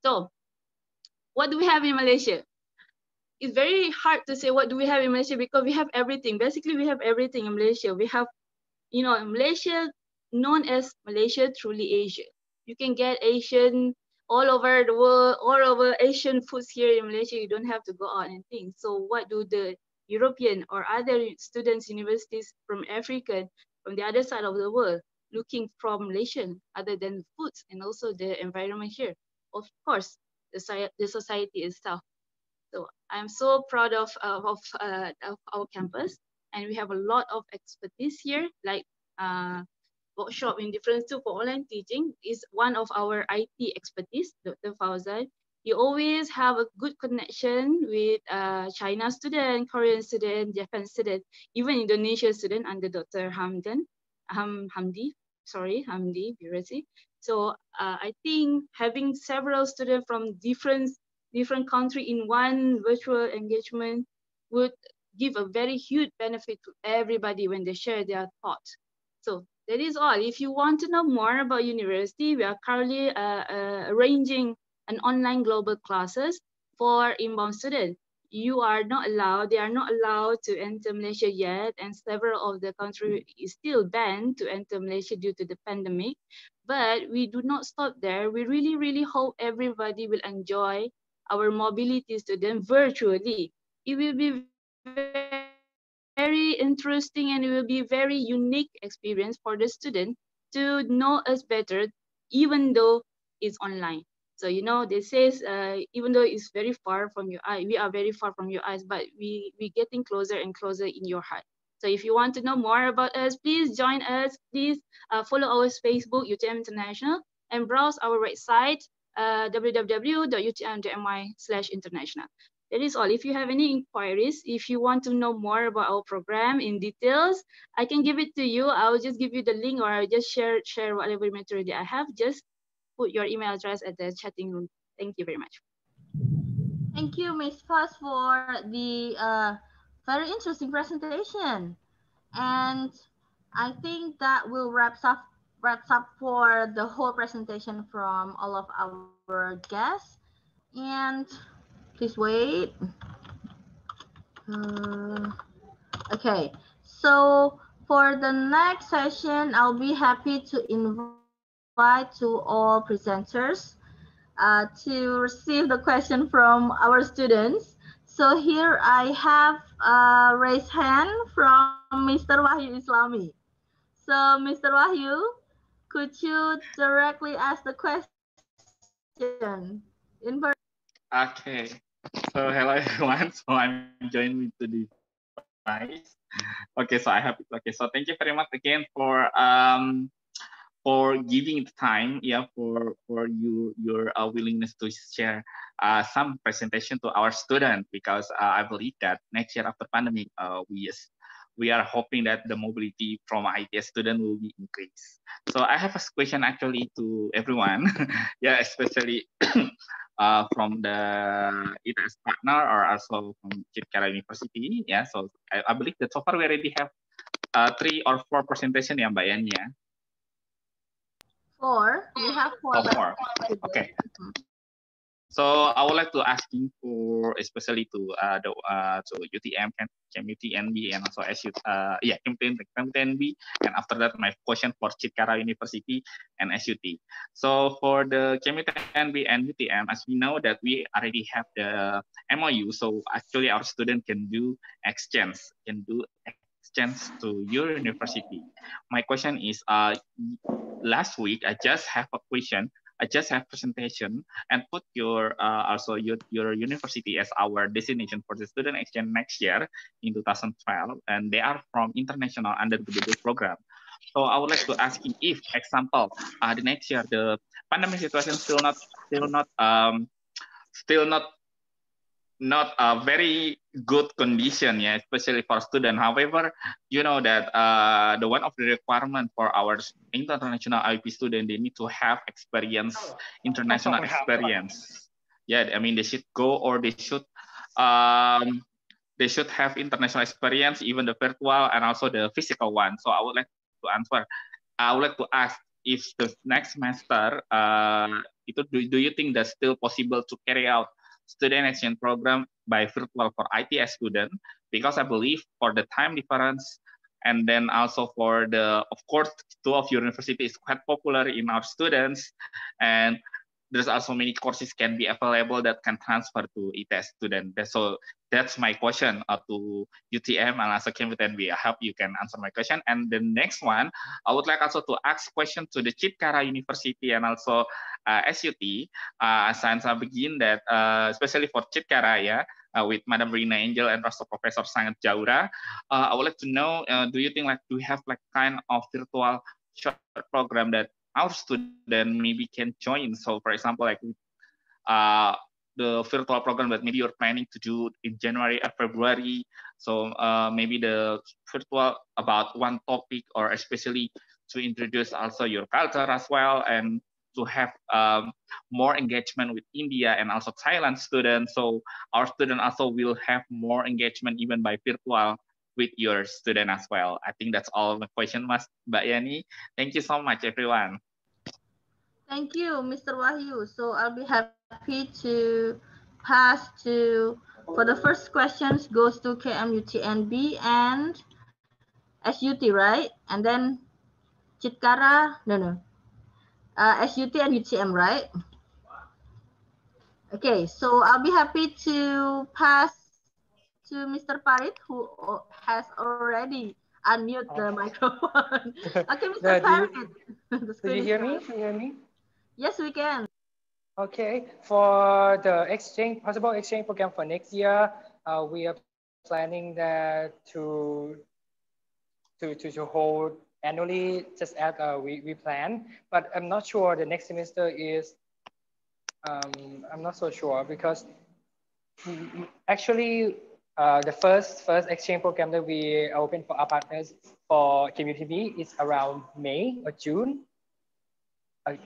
So what do we have in Malaysia? It's very hard to say what do we have in Malaysia because we have everything. Basically, we have everything in Malaysia. We have, Malaysia known as Malaysia Truly Asia. You can get Asian all over the world, all over Asian foods here in Malaysia. You don't have to go out and think. So what do the European or other students, universities from Africa, from the other side of the world, looking from Malaysian, other than foods and also the environment here? Of course, the society itself. So I'm so proud of our campus, and we have a lot of expertise here, like workshop in different tools for online teaching is one of our IT expertise, Dr. Fauzan. You always have a good connection with China student, Korean student, Japan student, even Indonesia student under Dr. Hamdi Birasi. So I think having several students from different country in one virtual engagement would give a very huge benefit to everybody when they share their thoughts. So that is all. If you want to know more about university, we are currently arranging an online global classes for inbound students. They are not allowed to enter Malaysia yet, and several of the country is still banned to enter Malaysia due to the pandemic. But we do not stop there. We really, really hope everybody will enjoy our mobility student virtually. It will be very interesting and it will be very unique experience for the student to know us better, even though it's online. So they say even though it's very far from your eye, we are very far from your eyes, but we getting closer and closer in your heart. So if you want to know more about us, please join us. Please follow our Facebook, UTM International, and browse our website, www.utm.my/international. That is all. If you have any inquiries, if you want to know more about our program in details, I can give it to you. I'll just give you the link, or I'll just share whatever material that I have. Just put your email address at the chatting room. Thank you very much. Thank you, Ms. Faz, for the very interesting presentation. And I think that will wraps up for the whole presentation from all of our guests. And please wait. Okay, so for the next session, I'll be happy to invite invite to all presenters to receive the question from our students. So here I have a raised hand from Mr. Wahyu Islami. So Mr. Wahyu, could you directly ask the question in person? Okay. So hello everyone. So I'm joining with the device. Okay, so I have okay. So thank you very much again for giving the time, yeah, for your willingness to share some presentation to our student, because I believe that next year after pandemic, we are hoping that the mobility from ITS student will be increased. So I have a question actually to everyone, yeah, especially from the ITS partner or also from Chitkara University, yeah. So I believe that so far we already have 3 or 4 presentation, yeah, Mbak Yani, ya. 4. We have 4. Oh, 4. Okay. So I would like to asking for especially to UTM, KMUTNB, and also SU, KMUTNB, and after that my question for Chitkara University and SUT. So for the KMUTNB and UTM, as we know that we already have the MOU, so actually our student can do exchange, to your university. My question is, last week I just have a question. I just have presentation and put your also your university as our destination for the student exchange next year in 2012, and they are from international undergraduate program. So I would like to ask you if, example, the next year the pandemic situation still not a very good condition, yeah, especially for student. However, you know that the one of the requirement for our international IP student, they need to have international experience. Yeah, I mean they should go, or they should have international experience, even the virtual and also the physical one. So I would like to answer. I would like to ask if the next semester, do you think that's still possible to carry out student exchange program by virtual for ITS student? Because I believe for the time difference, and then also for the, of course, 2 of your university is quite popular in our students, and there's also many courses can be available that can transfer to ITS student. So that's my question to UTM and also KMUTNB. I hope you can answer my question. And the next one, I would like also to ask question to the Chitkara University and also SUT. Since I begin that, especially for Chitkara, yeah, with Madam Rina Angel and also Professor Sangat Jaura, I would like to know, do you think do we have kind of virtual short program that our student maybe can join? So for example, the virtual program that maybe you're planning to do in January or February. So maybe the virtual about one topic, or especially to introduce also your culture as well, and to have more engagement with India and also Thailand students. So our student also will have more engagement even by virtual with your student as well. I think that's all the question, Mbak Yani. Thank you so much, everyone. Thank you, Mr. Wahyu. So I'll be happy to pass for the first questions goes to KMUTNB and SUT, right? And then Chitkara, SUT and UTM, right? Okay, so I'll be happy to pass to Mr. Parit, who has already unmute the microphone. Okay, Mr. Parit. Do you hear me? Can you hear me? Yes, we can. Okay, for the possible exchange program for next year, we are planning that to hold annually, just as we plan. But I'm not sure the next semester is. I'm not so sure, because actually the first exchange program that we open for our partners for KMUTNB is around May or June.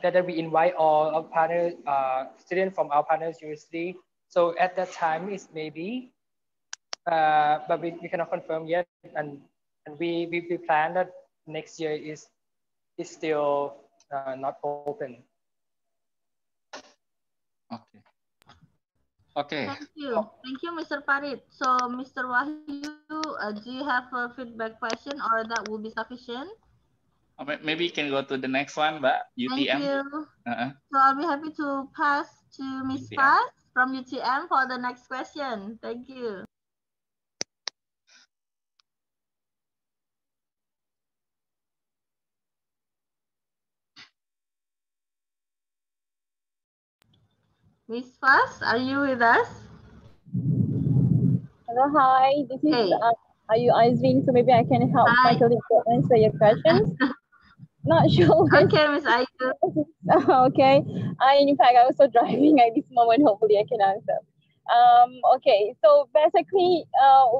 That we invite all our partners, students from our partners university. So at that time is maybe, but we cannot confirm yet, and we plan that next year is still not open. Okay. Okay. Thank you, Mr. Parit. So, Mr. Wahyu, do you have a feedback question, or that will be sufficient? Maybe you can go to the next one, Mbak. UTM. Thank you. So I'll be happy to pass to Miss Faz from UTM for the next question. Thank you. Miss Faz, are you with us? Hello, hi. This is Ayu Azrin. So maybe I can help my colleague to answer your questions. Not sure. Okay, Miss Ayu. Okay. In fact, I was also driving at this moment. Hopefully, I can answer. Okay. So basically,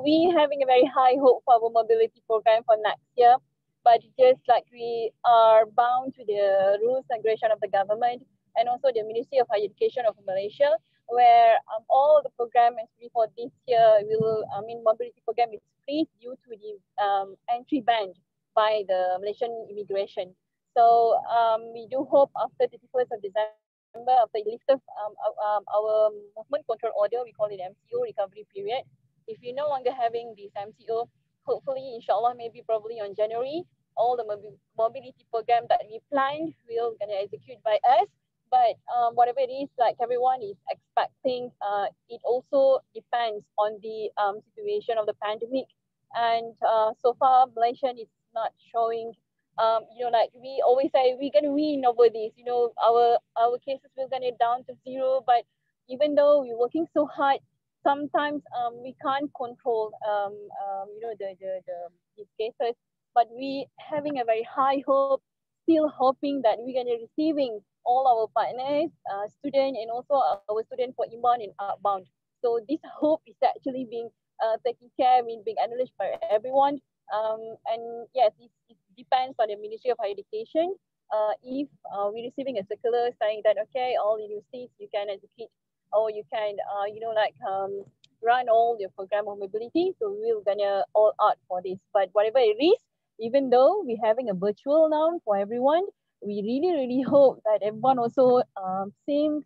we having a very high hope for our mobility program for next year. But just like we are bound to the rules and regulation of the government and also the Ministry of Higher Education of Malaysia, where all the program actually for this year mobility program is freeze due to the entry ban by the Malaysian immigration. So we do hope after 31st of December, after the lift of our movement control order, we call it MCO recovery period. If you're no longer having this MCO, hopefully, inshallah, maybe probably on January, all the mobility program that we planned will gonna execute by us. But whatever it is, like everyone is expecting, it also depends on the situation of the pandemic. And so far, Malaysia is not showing, like we always say, we're gonna win over this. Our cases will gonna down to zero. But even though we're working so hard, sometimes we can't control, these cases. But we having a very high hope, still hoping that we're gonna receiving all our partners, students, and also our students for inbound and outbound. So this hope is actually being taken care of, being acknowledged by everyone. And yes, it depends on the Ministry of Higher Education. If we're receiving a circular saying that, okay, all universities, you can educate or you can, run all your program of mobility. So we're gonna all out for this. But whatever it is, even though we're having a virtual now for everyone, we really, really hope that everyone also seems,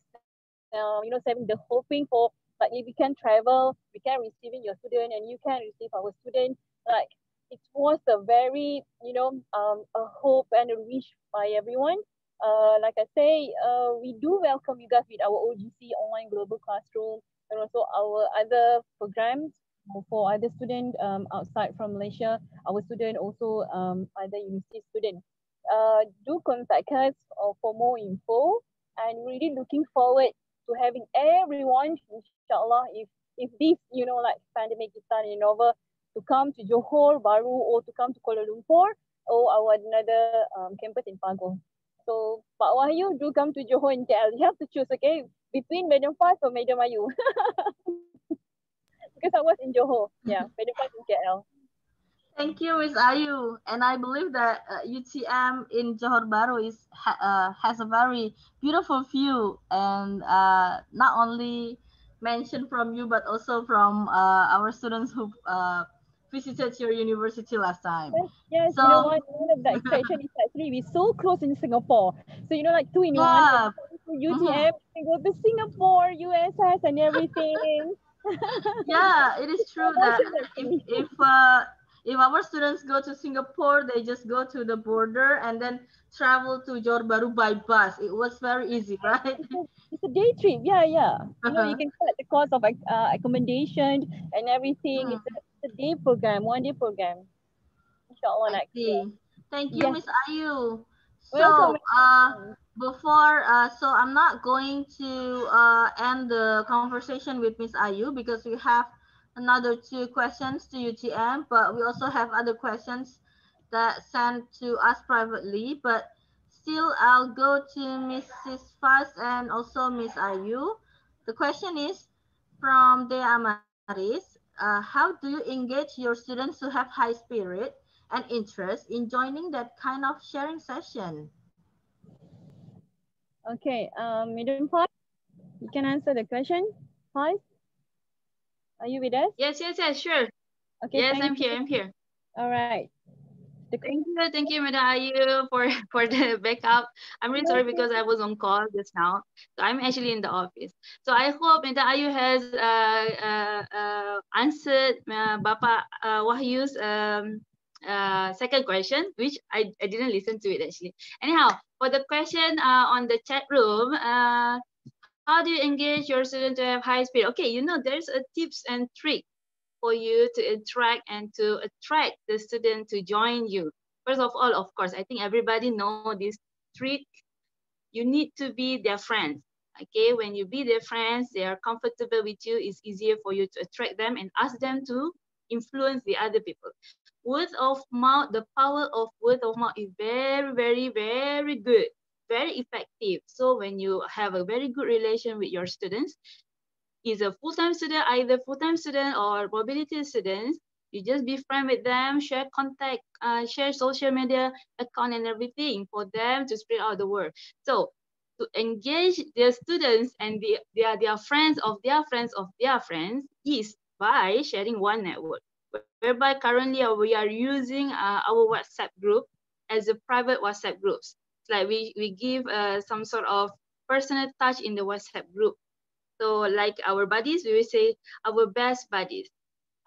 having the hoping for, like, if we can travel, we can receiving your student and you can receive our student. Like, it was a very, a hope and a wish by everyone. Like I say, we do welcome you guys with our OGC online global classroom and also our other programs for other students outside from Malaysia. Our student also other university students. Do contact us for more info, and really looking forward to having everyone, inshallah, if this, like pandemic is starting over, to come to Johor Bahru or to come to Kuala Lumpur or our another campus in Pago. So Pak Wahyu, do come to Johor and KL. You have to choose, okay, between Medan Fast or Medan Mayu. Because I was in Johor, yeah, Medan Fast in KL. Thank you, Ms. Ayu. And I believe that UTM in Johor Bahru has a very beautiful view, and not only mentioned from you, but also from our students who visited your university last time. Yes, so, you know what? One of the exception is actually we're so close in Singapore. So, like 2 in 1. UTM, we go to Singapore, USS, and everything. Yeah, it is true that if our students go to Singapore, they just go to the border and then travel to Johor Bahru by bus. It was very easy, right? It's a day trip. Yeah. You can cut the cost of accommodation and everything. It's a day program, 1 day program. Inshallah next year. Thank you, Miss Ayu. Welcome. Before, so I'm not going to end the conversation with Miss Ayu because we have another 2 questions to UTM, but we also have other questions that sent to us privately. But still, I'll go to Mrs. Faz and also Miss Ayu. The question is from De Amaris. How do you engage your students to have high spirit and interest in joining that kind of sharing session? Okay, Madam Faz, you can answer the question. Faz, are you with us? Yes, sure. Okay, yes, I'm here. All right. Thank you, Madam Ayu, for the backup. I'm really sorry because I was on call just now. So I'm actually in the office. So I hope Madam Ayu has answered Bapak Wahyu's second question, which I didn't listen to it actually. Anyhow, for the question on the chat room, how do you engage your student to have high spirit? Okay, you know, there's a tips and trick for you to interact and to attract the student to join you. First of all, of course, I think everybody know this trick. You need to be their friends. Okay, when you be their friends, they are comfortable with you. It's easier for you to attract them and ask them to influence the other people. Word of mouth, the power of word of mouth is very, very, very good, very effective. So when you have a very good relation with your students, is a full-time student, either full-time student or mobility students, you just be friend with them, share contact, share social media account and everything for them to spread out the word. So to engage their students and their friends of their friends of their friends is by sharing one network, whereby currently we are using our WhatsApp group as a private WhatsApp groups. It's like we give some sort of personal touch in the WhatsApp group. So like our buddies, we will say our best buddies,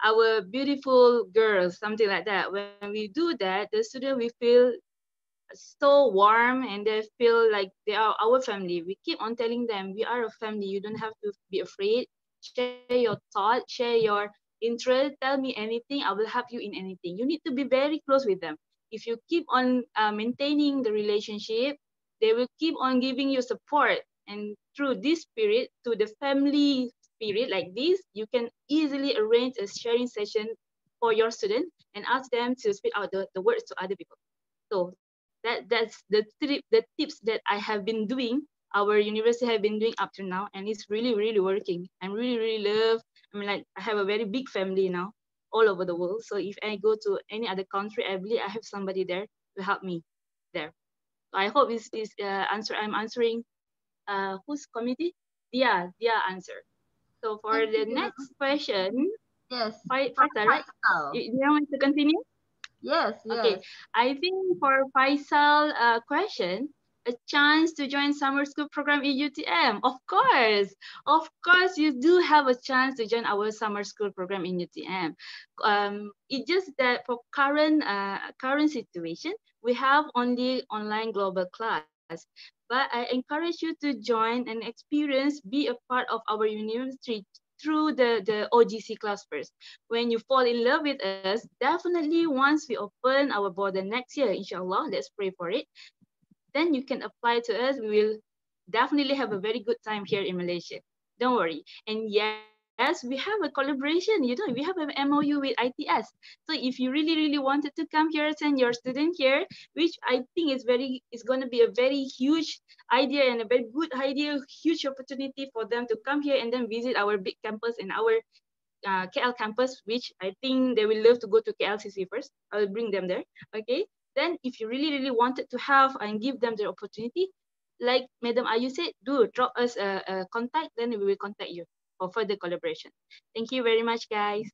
our beautiful girls, something like that. When we do that, the student will feel so warm and they feel like they are our family. We keep on telling them we are a family. You don't have to be afraid. Share your thoughts, share your interest. Tell me anything. I will help you in anything. You need to be very close with them. If you keep on maintaining the relationship, they will keep on giving you support. And through this spirit, to the family spirit like this, you can easily arrange a sharing session for your student and ask them to spit out the words to other people. So that's the tips that I have been doing. Our university have been doing up to now, and it's really, really working. I'm really love. I mean, like I have a very big family now, all over the world. So if I go to any other country, I believe I have somebody there to help me there. So I hope this is answer. I'm answering whose committee? Dia answer. So for the next question, yes, Faisal, right? You want to continue? Yes, yes. Okay, I think for Faisal question, a chance to join summer school program in UTM. Of course, you do have a chance to join our summer school program in UTM. It's just that for current situation, we have only online global class. But I encourage you to join and experience, be a part of our university through the OGC class first. When you fall in love with us, definitely once we open our border next year, inshallah, let's pray for it, then you can apply to us. We will definitely have a very good time here in Malaysia. Don't worry. And yes, we have a collaboration. You know, we have an MOU with ITS. So if you really wanted to come here, send your student here, which I think is going to be a very huge idea and a very good idea, huge opportunity for them to come here and then visit our big campus and our KL campus, which I think they will love to go to KLCC first. I will bring them there. Okay. Then if you really wanted to have and give them the opportunity, like Madam Ayu said, do drop us a contact, then we will contact you for further collaboration. Thank you very much, guys.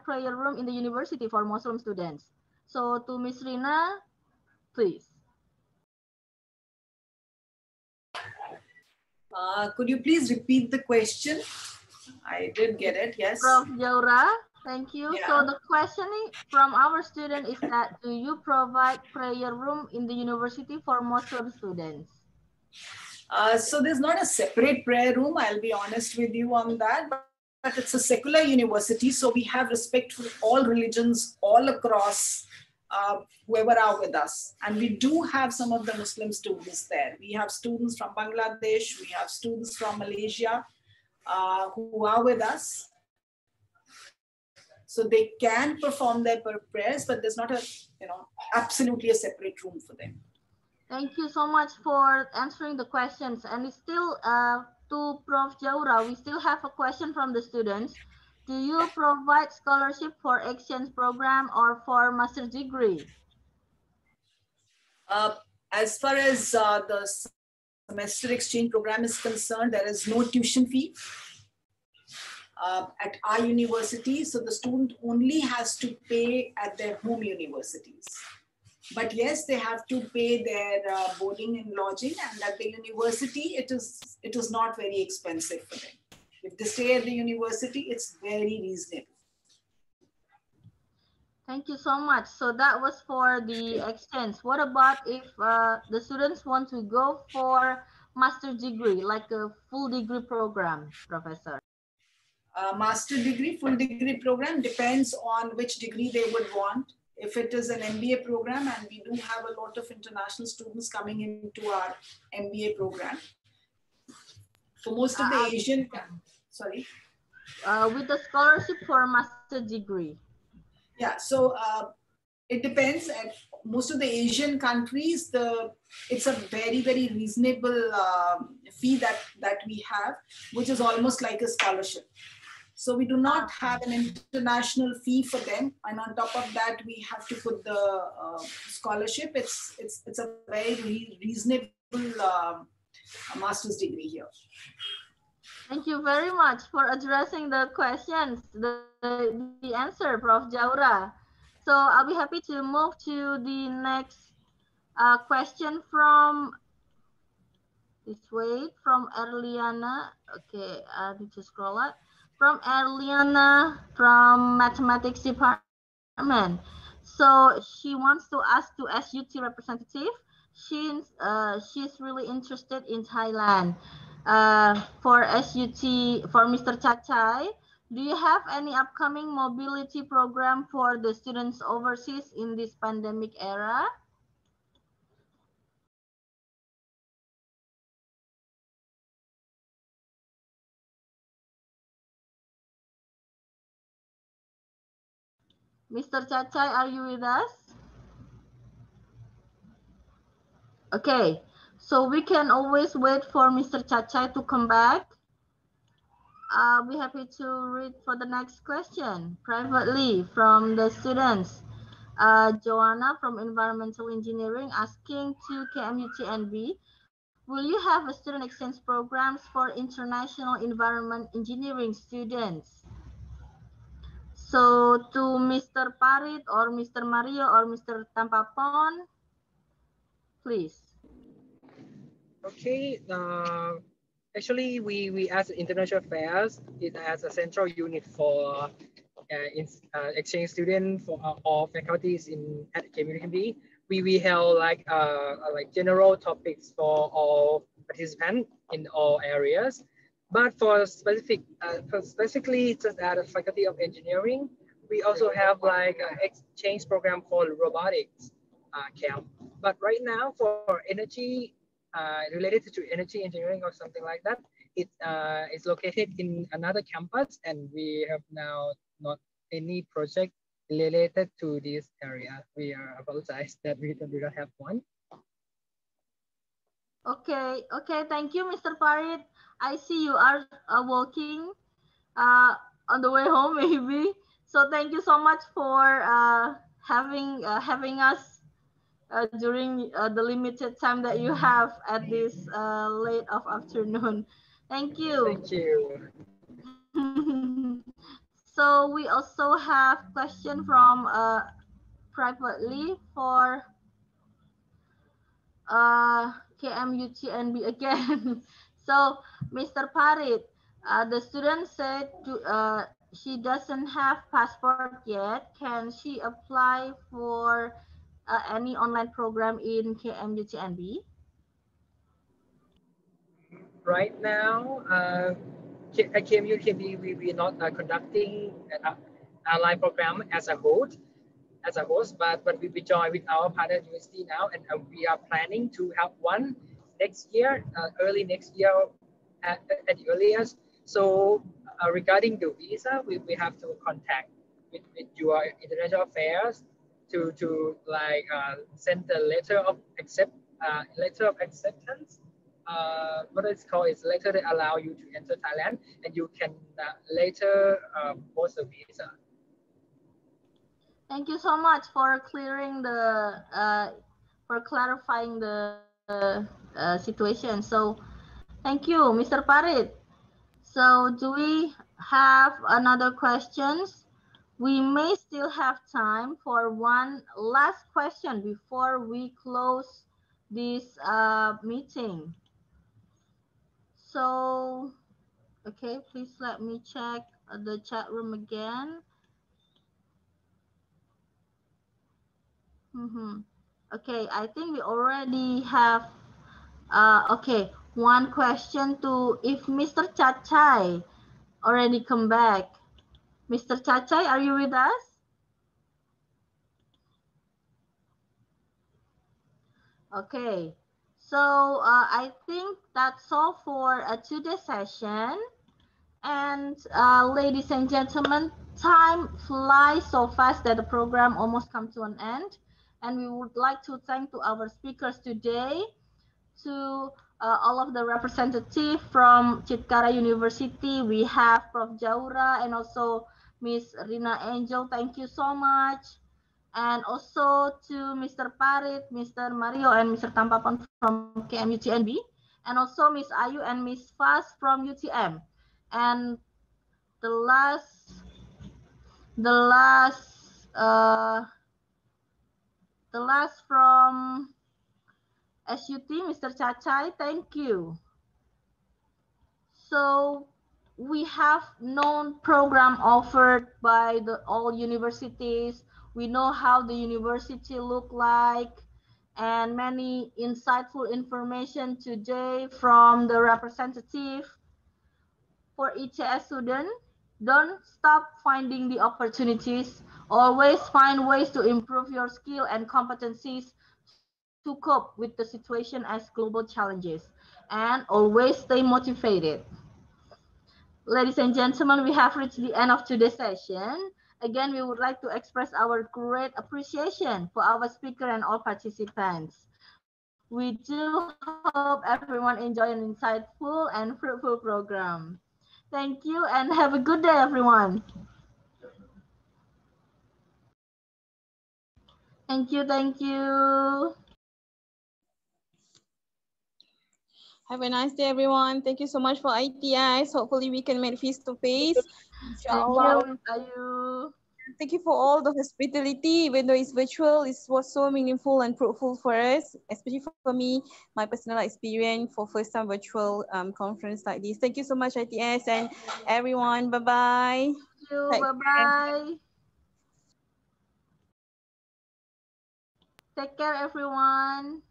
Prayer room in the university for Muslim students. So to Miss Rina, please. Could you please repeat the question? I did get it, yes. Prof. Jaura, thank you. Yeah. So the questioning from our student is that, do you provide prayer room in the university for Muslim students? So there's not a separate prayer room, I'll be honest with you on that, but it's a secular university, so we have respect for all religions all across, whoever are with us. And we do have some of the Muslim students there. We have students from Bangladesh, we have students from Malaysia who are with us. So they can perform their prayers, but there's not a, absolutely a separate room for them. Thank you so much for answering the questions. And it's still to Prof. Jaura, we still have a question from the students. Do you provide scholarship for exchange program or for master's degree? As far as the semester exchange program is concerned, there is no tuition fee at our university. So the student only has to pay at their home universities. But yes, they have to pay their boarding and lodging, and at the university, it is not very expensive for them. If they stay at the university, it's very reasonable. Thank you so much. So that was for the exchange. What about if the students want to go for master's degree, like a full degree program, Professor? Master degree, full degree program depends on which degree they would want. If it is an MBA program, and we do have a lot of international students coming into our MBA program. For most of the Asian, sorry? With the scholarship for master degree. Yeah, so it depends. At most of the Asian countries, it's a very, very reasonable fee that we have, which is almost like a scholarship. So we do not have an international fee for them, and on top of that, we have to put the scholarship. It's a very reasonable master's degree here. Thank you very much for addressing the questions, the answer, Prof. Jaura. So I'll be happy to move to the next question from from Erliana. Okay, I need to scroll up. From Erliana from Mathematics Department. So she wants to ask to SUT representative. She's really interested in Thailand. For SUT, for Mr. Chachai, do you have any upcoming mobility program for the students overseas in this pandemic era? Mr. Chachai, are you with us? Okay, so we can always wait for Mr. Chachai to come back. I'll be happy to read for the next question privately from the students. Joanna from Environmental Engineering asking to KMUTNB, will you have a student exchange programs for international environment engineering students? So to Mr. Parit or Mr. Mario or Mr. Tampapon, please. Okay. Actually, we as International Affairs, it has a central unit for exchange students for all faculties at KMUTNB. We held like general topics for all participants in all areas. But for specifically just at the Faculty of Engineering, we also have like an exchange program called robotics camp. But right now for energy, related to energy engineering or something like that, it's located in another campus, and we have now not any project related to this area. We apologize that we do not have one. Okay, thank you, Mr. Parit. I see you are walking on the way home, maybe. So thank you so much for having us during the limited time that you have at this late of afternoon. Thank you. Thank you. So we also have question from privately for KMUTNB again. So Mr. Parit, the student said she doesn't have passport yet. Can she apply for any online program in KMUTNB? Right now, at KMUTNB, we're not conducting an online program as a host, but we join with our partner university now, and we are planning to have one next year, early next year at the earliest. So regarding the visa, we have to contact with your international affairs to like send the letter of acceptance. What it's called is letter that allow you to enter Thailand, and you can later post a visa. Thank you so much for clearing clarifying the situation. So thank you, Mr. Parit. So do we have another questions? We may still have time for one last question before we close this meeting. So, okay, please let me check the chat room again. Okay, I think we already have, okay, one question to if Mr. Chachai already come back. Mr. Chachai, are you with us? Okay, so I think that's all for today's session. And ladies and gentlemen, time flies so fast that the program almost comes to an end. And we would like to thank to our speakers today, to all of the representatives from Chitkara University. We have Prof. Jaura and also Miss Rina Angel. Thank you so much. And also to Mr. Parit, Mr. Mario, and Mr. Tampapan from KMUTNB, and also Miss Ayu and Miss Fas from UTM. And the last from SUT, Mr. Chachai, thank you. So we have known program offered by all universities. We know how the university look like, and many insightful information today from the representative. For ECS student, don't stop finding the opportunities. Always find ways to improve your skill and competencies to cope with the situation as global challenges, and always stay motivated. Ladies and gentlemen, we have reached the end of today's session. Again, we would like to express our great appreciation for our speaker and all participants. We do hope everyone enjoy an insightful and fruitful program. Thank you and have a good day, everyone. Thank you, thank you. Have a nice day, everyone. Thank you so much for ITS. Hopefully we can meet face to face. Inshallah. Thank you for all the hospitality. Even though it's virtual, it was so meaningful and fruitful for us, especially for me, my personal experience for first time virtual conference like this. Thank you so much, ITS, and everyone. Bye-bye. Thank you. Bye-bye. Take care, everyone.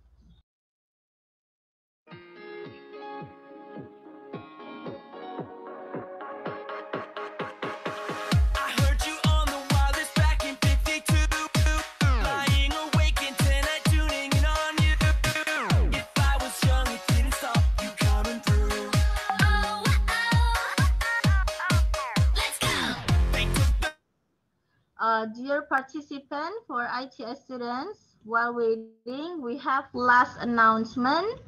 Dear participant, for ITS students, while waiting, we have last announcement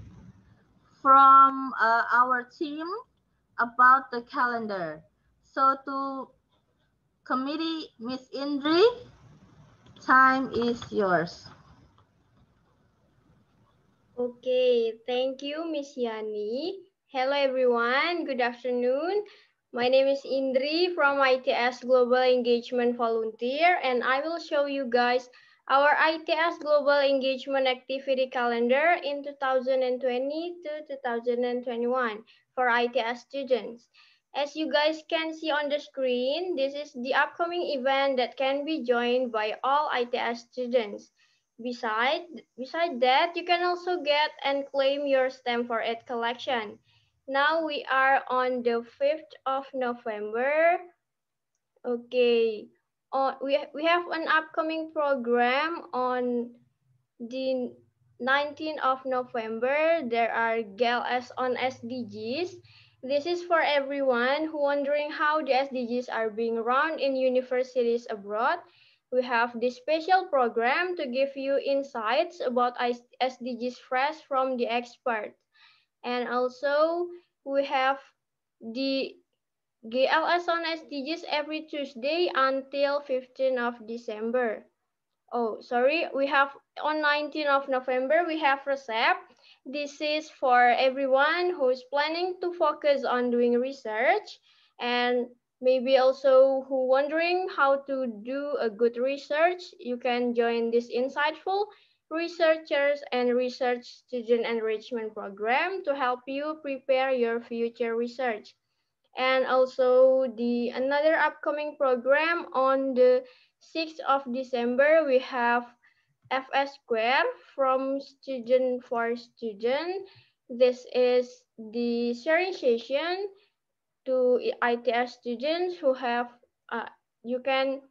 from our team about the calendar. So to committee, Miss Indri, time is yours. Okay, thank you, Miss Yani. Hello, everyone. Good afternoon. My name is Indri from ITS Global Engagement Volunteer, and I will show you guys our ITS Global Engagement Activity Calendar in 2020 to 2021 for ITS students. As you guys can see on the screen, this is the upcoming event that can be joined by all ITS students. Beside that, you can also get and claim your stamp for it collection. Now we are on the 5th of November. Okay, we have an upcoming program on the 19th of November. There are GLS on SDGs. This is for everyone who wondering how the SDGs are being run in universities abroad. We have this special program to give you insights about SDGs fresh from the experts. And also, we have the GLS on SDGs every Tuesday until 15th of December. Oh, sorry, we have on 19th of November, we have RECEP. This is for everyone who's planning to focus on doing research and maybe also who wondering how to do a good research. You can join this insightful researchers and research student enrichment program to help you prepare your future research. And also the another upcoming program on the 6th of December, we have FS Square from Student for Student. This is the sharing session to ITS students who have, you can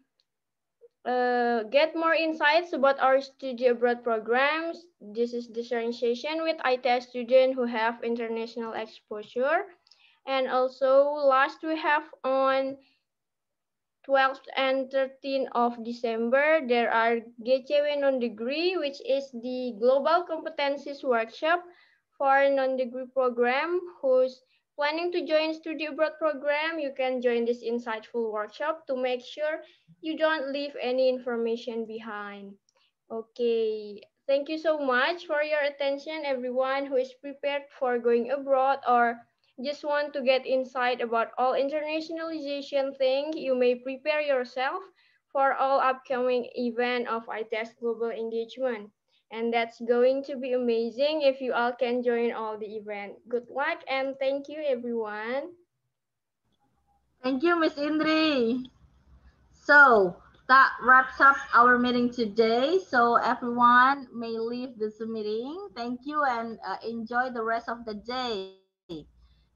get more insights about our study abroad programs. This is the sharing session with ITS students who have international exposure. And also last we have on 12th and 13th of December, there are GCW non-degree, which is the Global Competencies Workshop for non-degree program. Who's planning to join study abroad program, you can join this insightful workshop to make sure you don't leave any information behind. Okay, thank you so much for your attention, everyone who is prepared for going abroad or just want to get insight about all internationalization thing. You may prepare yourself for all upcoming event of ITS Global Engagement. And that's going to be amazing if you all can join all the event. Good luck and thank you, everyone. Thank you, Miss Indri. So that wraps up our meeting today. So everyone may leave this meeting. Thank you and enjoy the rest of the day.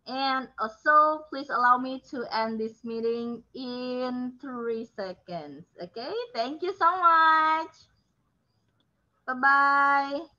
And also, please allow me to end this meeting in 3 seconds. Okay, thank you so much. Bye-bye.